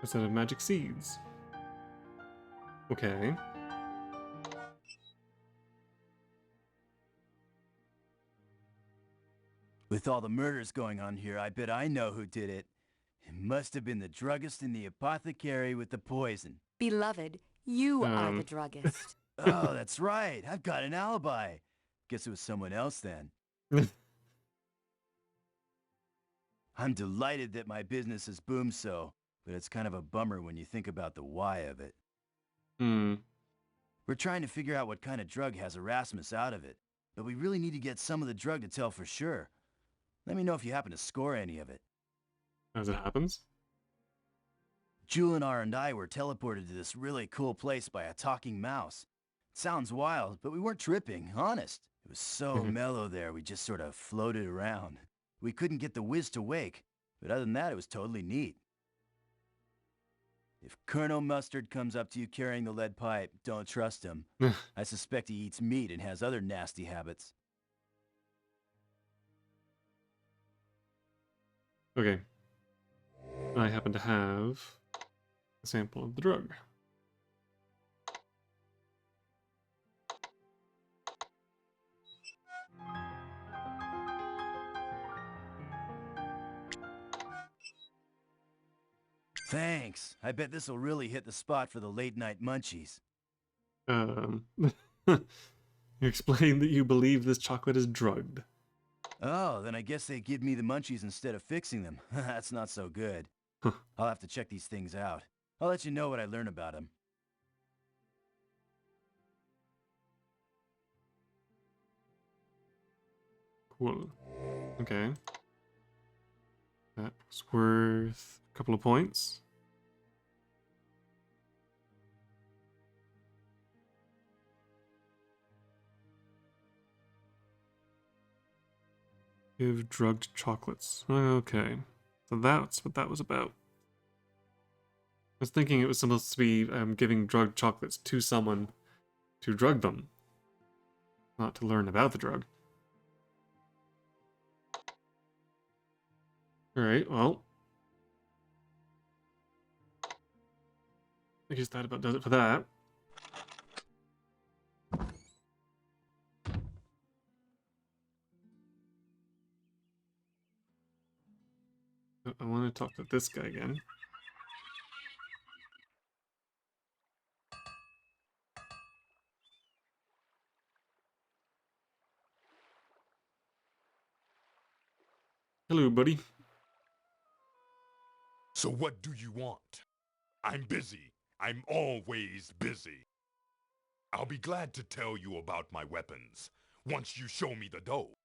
A set of magic seeds. Okay. With all the murders going on here, I bet I know who did it. It must have been the druggist and the apothecary with the poison. Beloved, you are the druggist. Oh, that's right. I've got an alibi. Guess it was someone else then. I'm delighted that my business has boomed so, but it's kind of a bummer when you think about the why of it. We're trying to figure out what kind of drug has Erasmus out of it, but we really need to get some of the drug to tell for sure. Let me know if you happen to score any of it. As it happens? Julinar and I were teleported to this really cool place by a talking mouse. It sounds wild, but we weren't tripping, honest. It was so mellow there, we just sort of floated around. We couldn't get the whiz to wake, but other than that, it was totally neat. If Colonel Mustard comes up to you carrying the lead pipe, don't trust him. I suspect he eats meat and has other nasty habits. Okay. I happen to have a sample of the drug. Thanks. I bet this'll really hit the spot for the late-night munchies. You explain that you believe this chocolate is drugged. Oh, then I guess they give me the munchies instead of fixing them. That's not so good. I'll have to check these things out. I'll let you know what I learn about them. Cool. Okay. That was worth a couple of points. Give drugged chocolates. Okay. So that's what that was about. I was thinking it was supposed to be giving drugged chocolates to someone to drug them, not to learn about the drug. Alright, well. I guess that about does it for that. I want to talk to this guy again. Hello, buddy. So what do you want? I'm busy. I'm always busy. I'll be glad to tell you about my weapons once you show me the dough.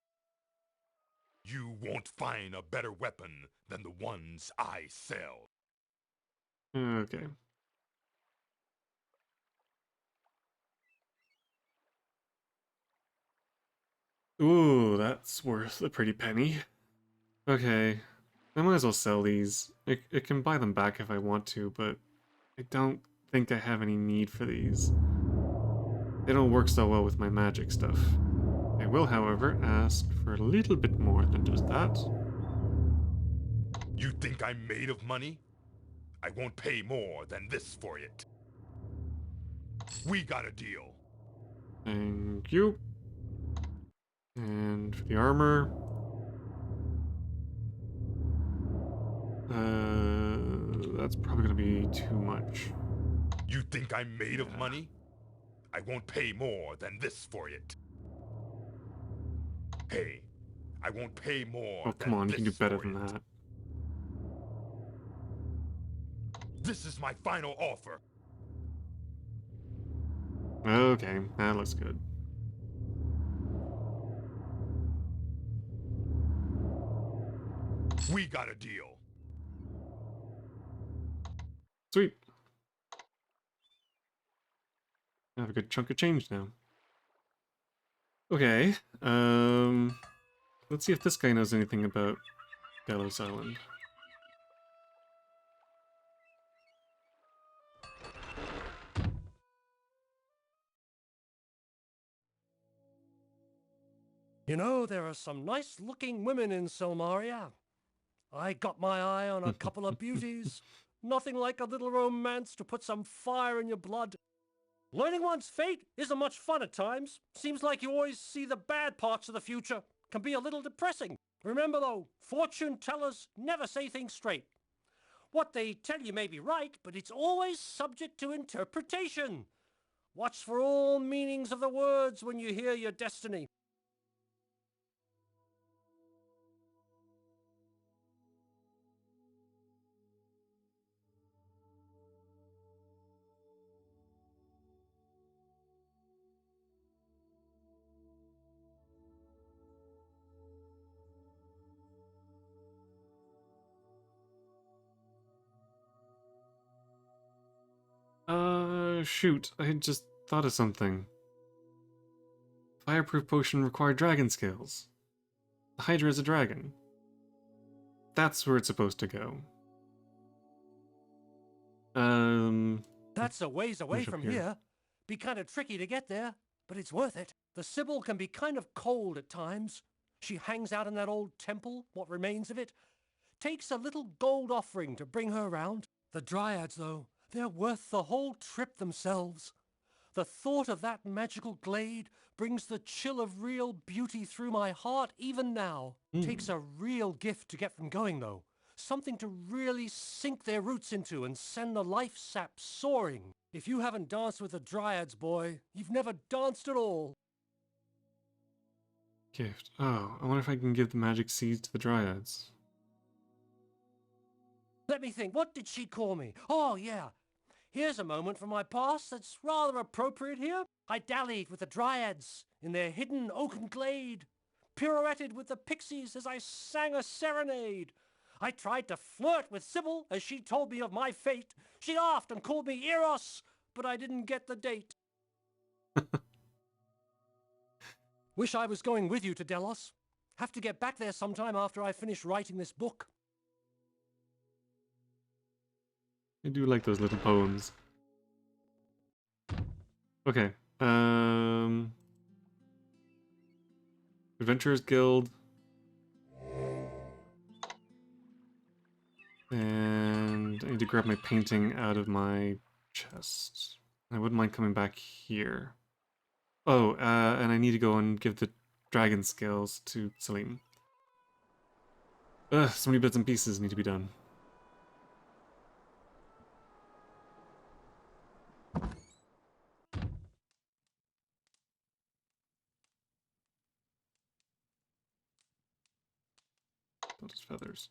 You won't find a better weapon than the ones I sell. Okay. Ooh, that's worth a pretty penny. Okay. I might as well sell these. I can buy them back if I want to, but I don't think I have any need for these. They don't work so well with my magic stuff. I will, however, ask for a little bit more than just that. You think I'm made of money? I won't pay more than this for it. We got a deal. Thank you. And for the armor... that's probably gonna be too much. You think I'm made of money? I won't pay more than this for it. Hey, I won't pay more. Oh, come on, you can do better than that. This is my final offer. Okay, that looks good. We got a deal. Sweet. I have a good chunk of change now. Okay, let's see if this guy knows anything about Delos Island. You know, there are some nice-looking women in Selmaria. I got my eye on a couple of beauties. Nothing like a little romance to put some fire in your blood. Learning one's fate isn't much fun at times. Seems like you always see the bad parts of the future. Can be a little depressing. Remember though, fortune tellers never say things straight. What they tell you may be right, but it's always subject to interpretation. Watch for all meanings of the words when you hear your destiny. Shoot, I had just thought of something. Fireproof potion required dragon scales. The hydra is a dragon. That's where it's supposed to go. That's a ways away from here. Be kind of tricky to get there, but it's worth it. The Sybil can be kind of cold at times. She hangs out in that old temple, what remains of it. Takes a little gold offering to bring her around. The Dryads, though, they're worth the whole trip themselves. The thought of that magical glade brings the chill of real beauty through my heart even now. Takes a real gift to get them going, though. Something to really sink their roots into and send the life sap soaring. If you haven't danced with the Dryads, boy, you've never danced at all. Gift. Oh, I wonder if I can give the magic seeds to the Dryads. Let me think, what did she call me? Oh, yeah. Here's a moment from my past that's rather appropriate here. I dallied with the Dryads in their hidden oaken glade, pirouetted with the pixies as I sang a serenade. I tried to flirt with Sybil as she told me of my fate. She laughed and called me Eros, but I didn't get the date. Wish I was going with you to Delos. Have to get back there sometime after I finish writing this book. I do like those little poems. Okay. Adventurers Guild. And I need to grab my painting out of my chest. I wouldn't mind coming back here. Oh, and I need to go and give the dragon scales to Salim. Ugh, so many bits and pieces need to be done. Those feathers.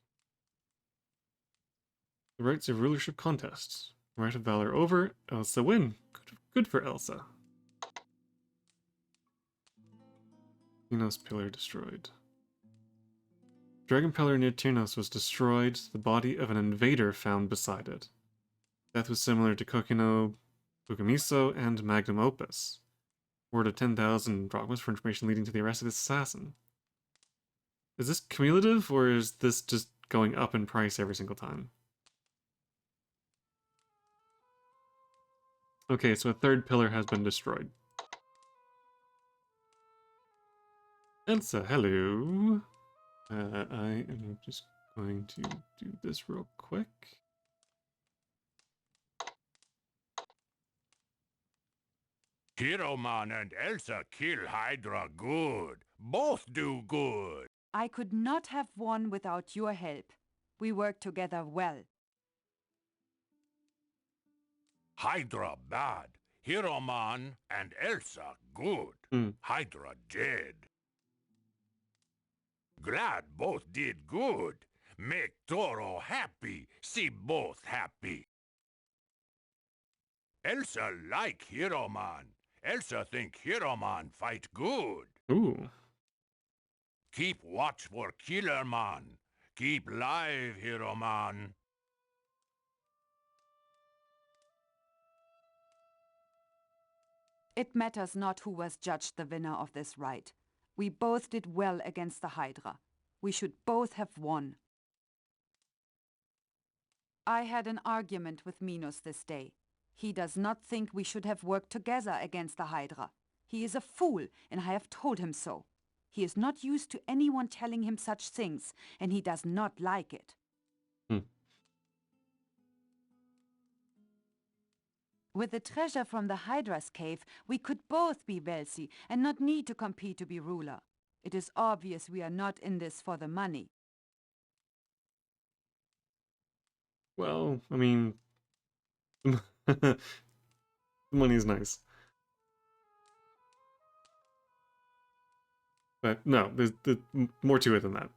The rights of rulership contests. Right of valor over. Elsa win. Good for Elsa. Tyrnos pillar destroyed. Dragon pillar near Tyrnos was destroyed. The body of an invader found beside it. Death was similar to Kokino, Bukamiso, and Magnum Opus. Word of 10,000 drachmas for information leading to the arrest of this assassin. Is this cumulative, or is this just going up in price every single time? Okay, so a third pillar has been destroyed. Elsa, hello. I am just going to do this real quick. Hiroman and Elsa kill Hydra good. Both do good. I could not have won without your help. We work together well. Hydra bad. Hiroman and Elsa good. Hydra dead. Glad both did good. Make Toro happy. See both happy. Elsa like Hiroman. Elsa think Hiroman fight good. Ooh. Keep watch for Killerman. Keep live, Hiroman. It matters not who was judged the winner of this right. We both did well against the Hydra. We should both have won. I had an argument with Minos this day. He does not think we should have worked together against the Hydra. He is a fool, and I have told him so. He is not used to anyone telling him such things, and he does not like it. With the treasure from the Hydra's cave, we could both be wealthy and not need to compete to be ruler. It is obvious we are not in this for the money. Well, I mean, the money's nice. But no, there's more to it than that.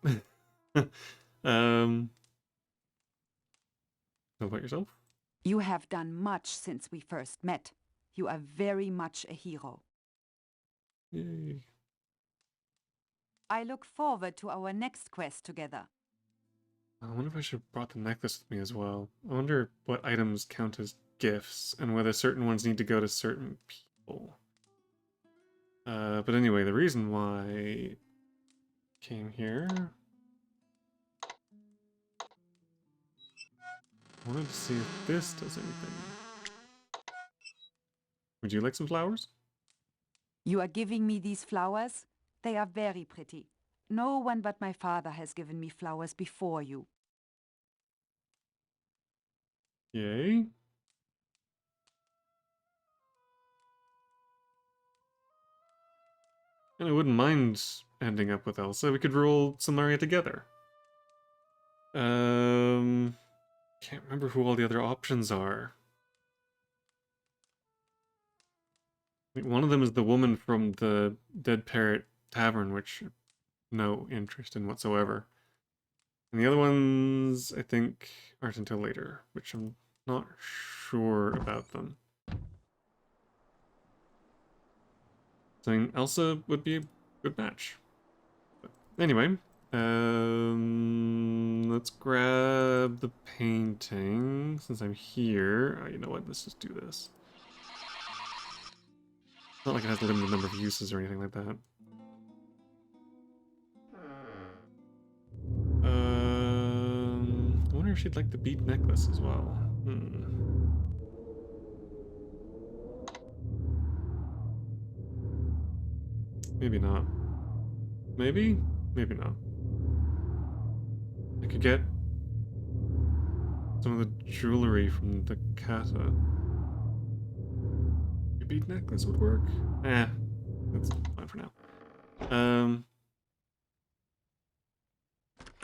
How about yourself? You have done much since we first met. You are very much a hero. Yay. I look forward to our next quest together. I wonder if I should have brought the necklace with me as well. I wonder what items count as gifts and whether certain ones need to go to certain people. But anyway, the reason why I came here, I wanted to see if this does anything. Would you like some flowers? You are giving me these flowers? They are very pretty. No one but my father has given me flowers before you. Yay. And I wouldn't mind ending up with Elsa. We could rule Samaria together. Can't remember who all the other options are. One of them is the woman from the Dead Parrot Tavern, which no interest in whatsoever. And the other ones, I think, aren't until later, which I'm not sure about them. So I mean, Elsa would be a good match. But anyway, let's grab the painting since I'm here. Oh, you know what? Let's just do this. It's not like it has a limited number of uses or anything like that. I wonder if she'd like the bead necklace as well. Maybe not. Maybe? Maybe not. I could get some of the jewelry from the kata. Your bead necklace would work? That's fine for now.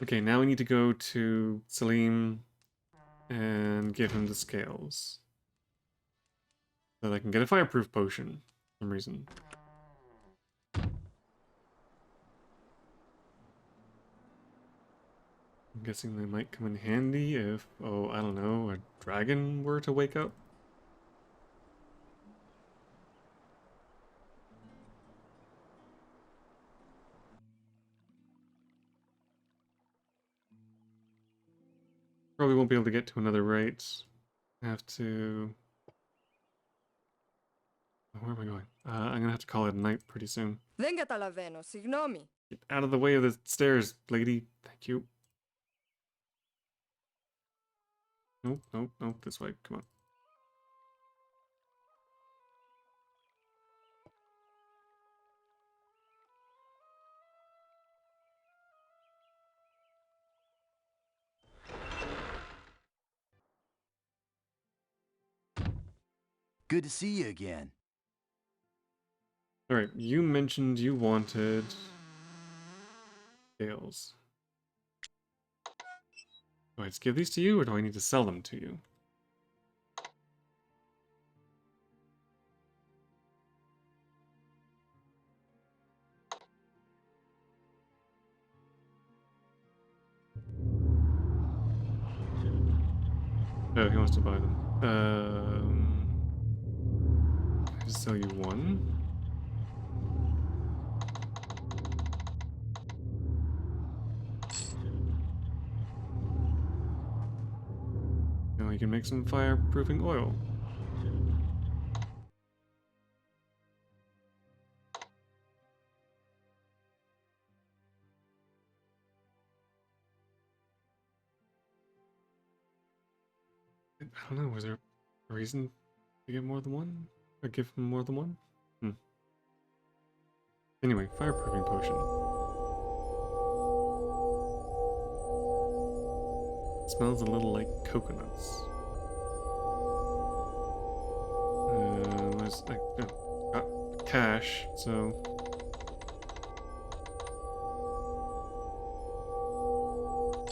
Okay, now we need to go to Salim and give him the scales. So that I can get a fireproof potion for some reason. I'm guessing they might come in handy if, oh, I don't know, a dragon were to wake up. Probably won't be able to get to another right. I have to... Where am I going? I'm gonna have to call it a night pretty soon. Venga Talaveno, signomi. Get out of the way of the stairs, lady. Thank you. Nope, nope, nope, this way. Come on. Good to see you again. Alright, you mentioned you wanted scales. Do I just give these to you, or do I need to sell them to you? Oh, he wants to buy them. I just sell you one. Now we can make some fireproofing oil. I don't know, was there a reason to get more than one? Or give him more than one? Anyway, fireproofing potion. Smells a little like coconuts. There's like got cash, so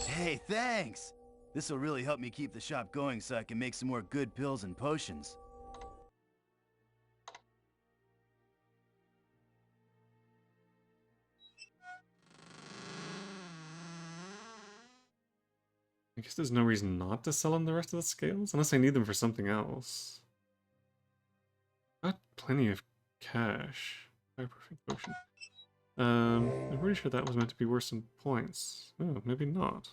Hey, thanks! This will really help me keep the shop going so I can make some more good pills and potions. I guess there's no reason not to sell him the rest of the scales, unless I need them for something else. Got plenty of cash. Fireproofing potion. I'm pretty sure that was meant to be worth some points. Oh, maybe not.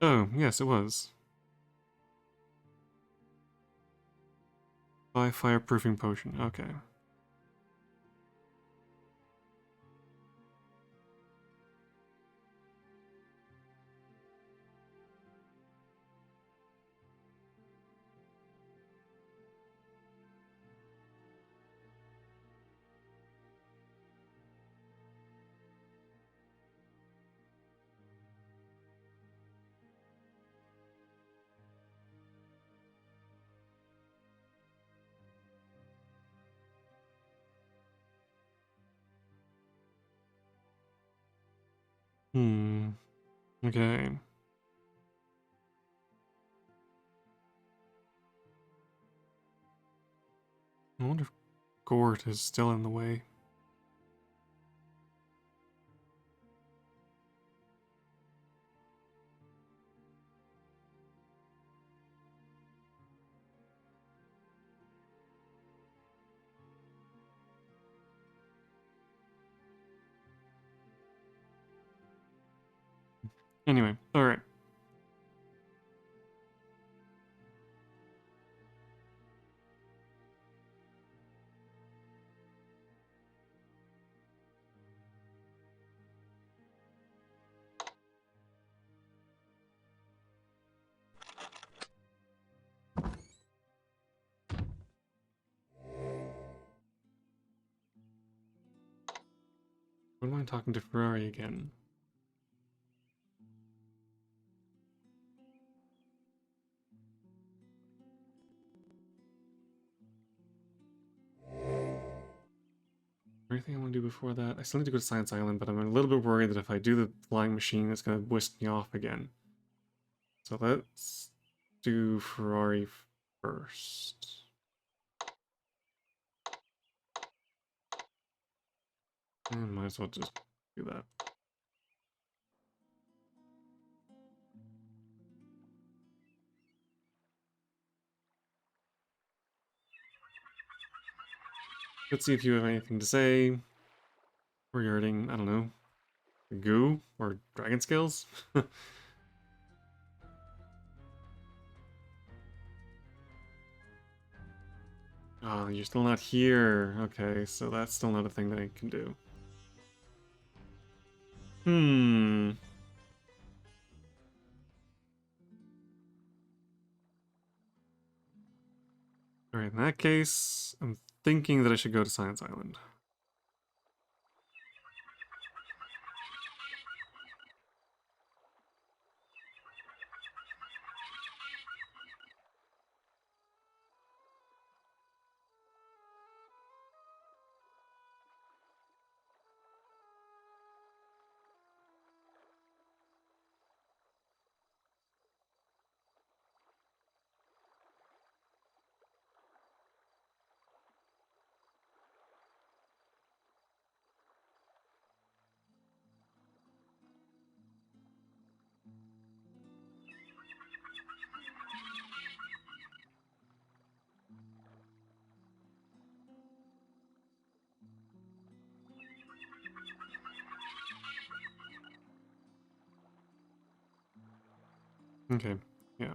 Oh, yes, it was. Buy fireproofing potion. Okay. Okay. I wonder if Gort is still in the way. Anyway, alright. What am I talking to Ferrari again? Anything I want to do before that? I still need to go to Science Island, but I'm a little bit worried that if I do the flying machine, it's going to whisk me off again. So let's do Ferrari first. And might as well just do that. Let's see if you have anything to say regarding, I don't know, goo or dragon scales. Oh, you're still not here. Okay, so that's still not a thing that I can do. Alright, in that case, I'm thinking that I should go to Science Island. Okay, yeah.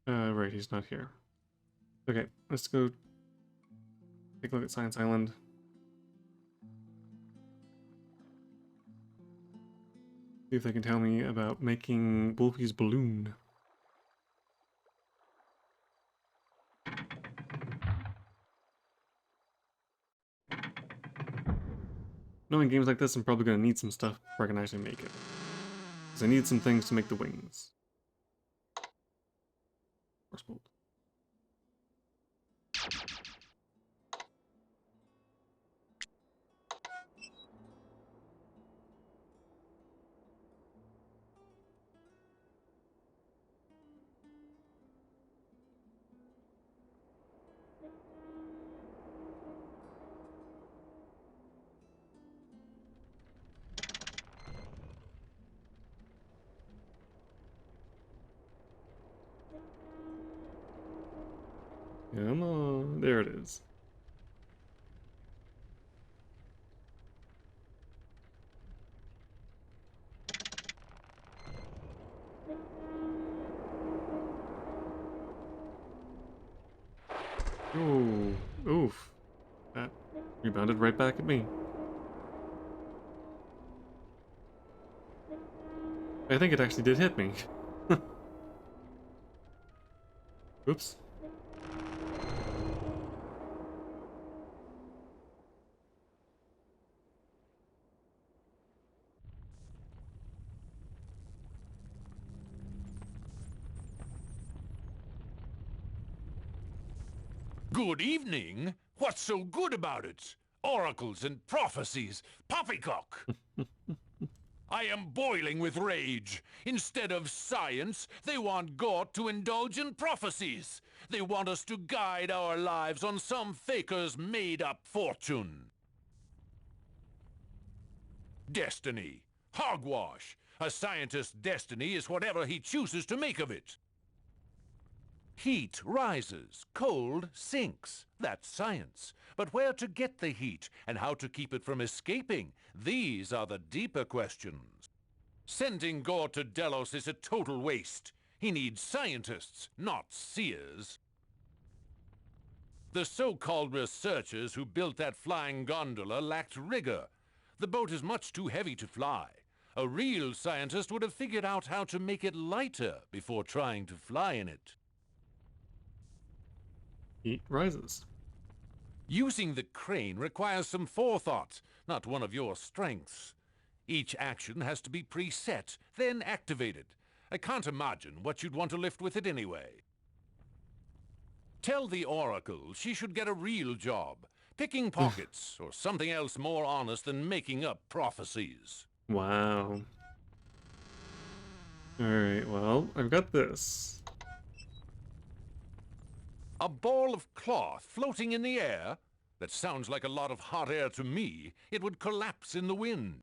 Right, he's not here. Okay, let's go take a look at Science Island. See if they can tell me about making Wolfie's balloon. Knowing games like this, I'm probably going to need some stuff before I can actually make it. Because I need some things to make the wings. Force bolt. Come on, there it is. Oh, oof. That rebounded right back at me. I think it actually did hit me. Oops. Good evening. What's so good about it? Oracles and prophecies. Poppycock! I am boiling with rage. Instead of science, they want God to indulge in prophecies. They want us to guide our lives on some faker's made-up fortune. Destiny. Hogwash. A scientist's destiny is whatever he chooses to make of it. Heat rises, cold sinks. That's science. But where to get the heat and how to keep it from escaping? These are the deeper questions. Sending God to Delos is a total waste. He needs scientists, not seers. The so-called researchers who built that flying gondola lacked rigor. The boat is much too heavy to fly. A real scientist would have figured out how to make it lighter before trying to fly in it. Heat rises. Using the crane requires some forethought, not one of your strengths. Each action has to be preset, then activated. I can't imagine what you'd want to lift with it anyway. Tell the Oracle she should get a real job, picking pockets, or something else more honest than making up prophecies. Wow. Alright, well, I've got this. A ball of cloth floating in the air? That sounds like a lot of hot air to me. It would collapse in the wind.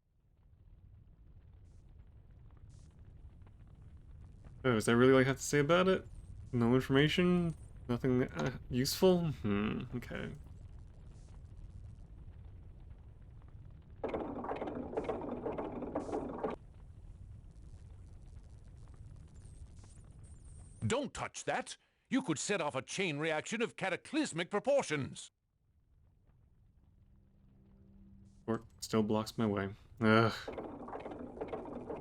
Oh, is that really all I have to say about it? No information? Nothing useful? Okay. Don't touch that! You could set off a chain reaction of cataclysmic proportions. Orc still blocks my way. Ugh.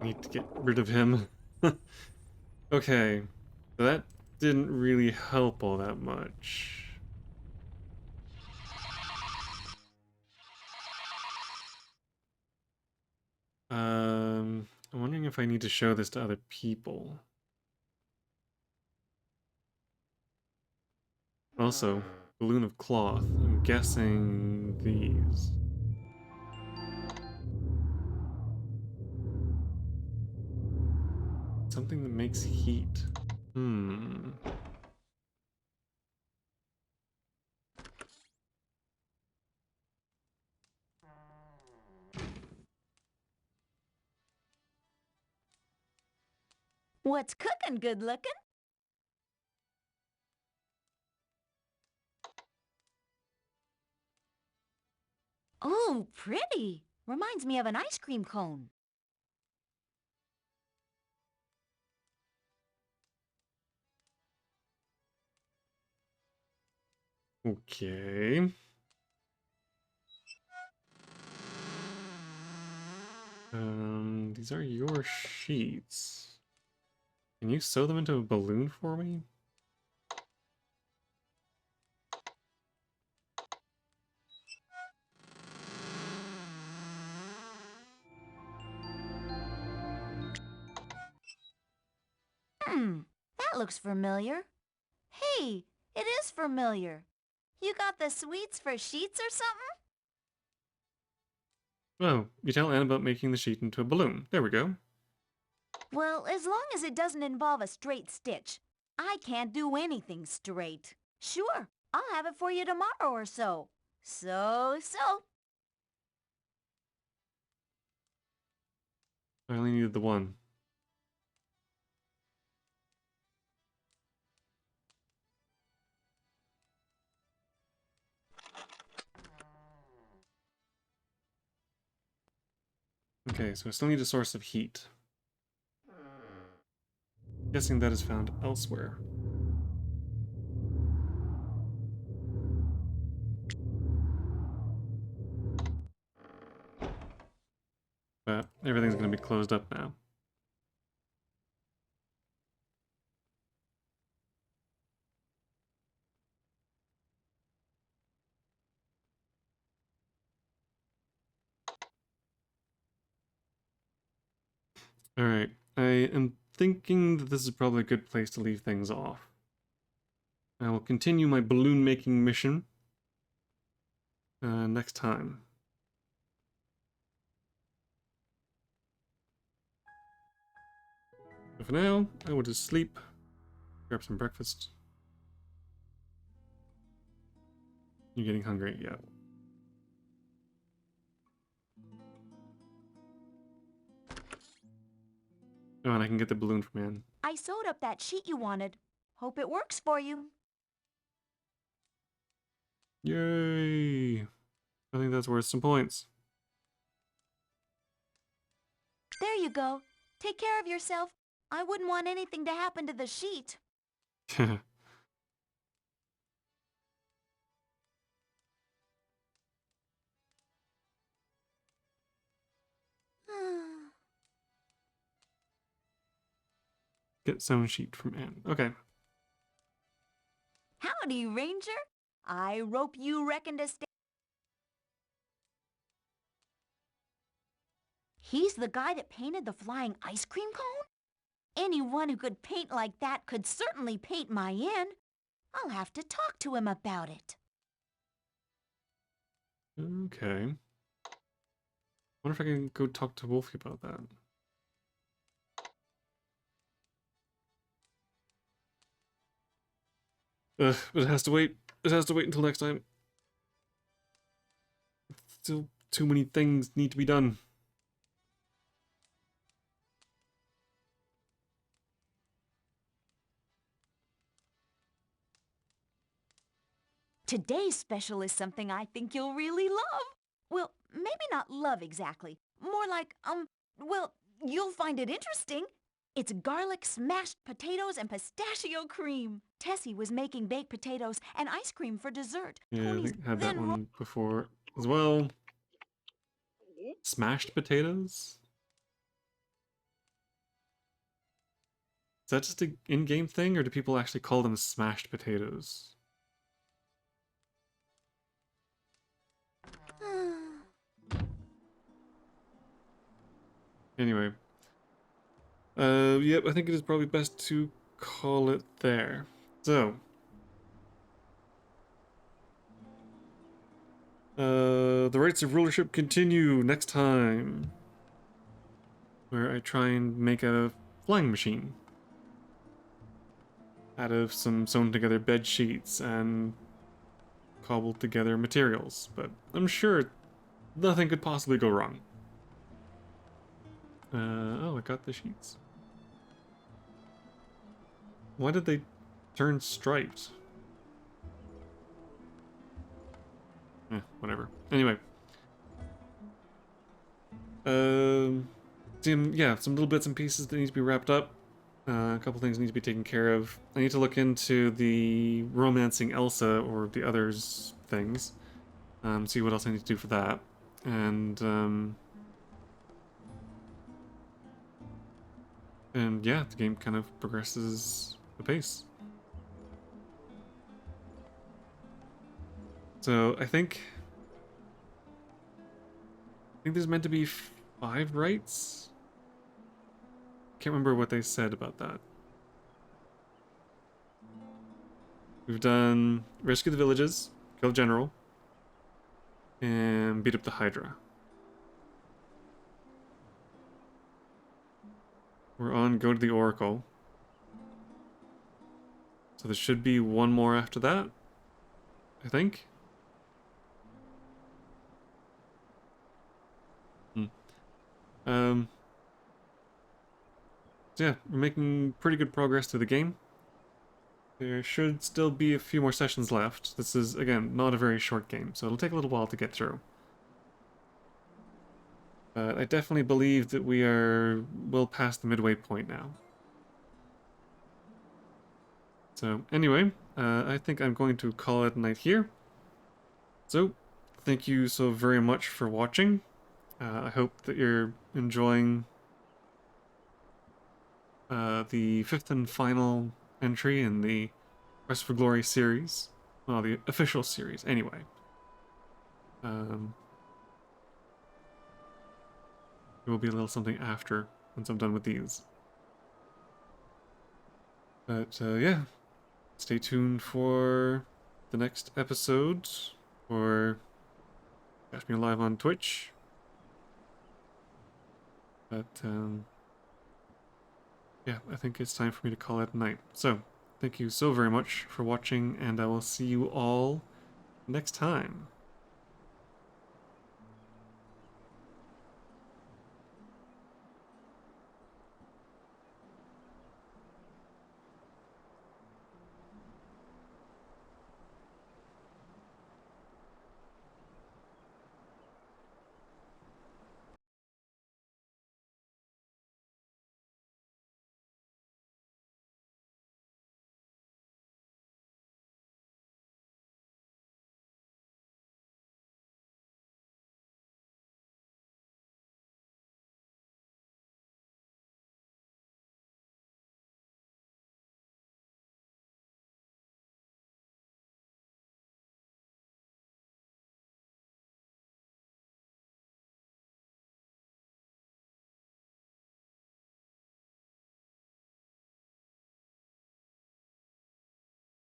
Need to get rid of him. Okay. So that didn't really help all that much. I'm wondering if I need to show this to other people. Also, balloon of cloth. I'm guessing these. Something that makes heat. What's cooking, good looking? Oh, pretty. Reminds me of an ice cream cone. Okay. These are your sheets. Can you sew them into a balloon for me? That looks familiar. Hey, it is familiar. You got the sweets for sheets or something? Oh, you tell Anne about making the sheet into a balloon. There we go. Well, as long as it doesn't involve a straight stitch. I can't do anything straight. Sure, I'll have it for you tomorrow or so. So. I only needed the one. Okay, so I still need a source of heat. Guessing that is found elsewhere. But everything's going to be closed up now. Alright, I am thinking that this is probably a good place to leave things off. I will continue my balloon making mission next time. But for now, I will just sleep, grab some breakfast. You're getting hungry, yeah. Oh, and I can get the balloon from Anne. I sewed up that sheet you wanted. Hope it works for you. Yay! I think that's worth some points. There you go. Take care of yourself. I wouldn't want anything to happen to the sheet. Get sewn sheet from Anne. Okay. Howdy, Ranger. I rope you reckon to stay. He's the guy that painted the flying ice cream cone? Anyone who could paint like that could certainly paint my inn. I'll have to talk to him about it. Okay. Wonder if I can go talk to Wolfie about that. Ugh, but it has to wait. It has to wait until next time. Still too many things need to be done. Today's special is something I think you'll really love. Well, maybe not love exactly. More like, well, you'll find it interesting. It's garlic smashed potatoes and pistachio cream. Tessie was making baked potatoes and ice cream for dessert. Yeah, I think I had that one before as well. Smashed potatoes? Is that just an in-game thing, or do people actually call them smashed potatoes? Anyway. Yep, I think it is probably best to call it there. So. The rights of rulership continue next time. Where I try and make a flying machine. Out of some sewn together bed sheets and cobbled together materials. But I'm sure nothing could possibly go wrong. Oh, I got the sheets. Why did they turn striped? Whatever. Anyway. Yeah, some little bits and pieces that need to be wrapped up. A couple things need to be taken care of. I need to look into the romancing Elsa or the others things. See what else I need to do for that. And yeah, the game kind of progresses apace. So I think there's meant to be 5 rights. Can't remember what they said about that. We've done rescue the villages, kill the general, and beat up the hydra. We're on go to the oracle. So there should be one more after that, I think. So yeah, we're making pretty good progress through the game. There should still be a few more sessions left. This is, again, not a very short game, so it'll take a little while to get through. But I definitely believe that we are well past the midway point now. So anyway, I think I'm going to call it a night here. So, thank you so very much for watching. I hope that you're enjoying the 5th and final entry in the Quest for Glory series. Well, the official series, anyway. There will be a little something after, once I'm done with these. But, yeah. Stay tuned for the next episode, or catch me live on Twitch. But, yeah, I think it's time for me to call it a night. So, thank you so very much for watching, and I will see you all next time.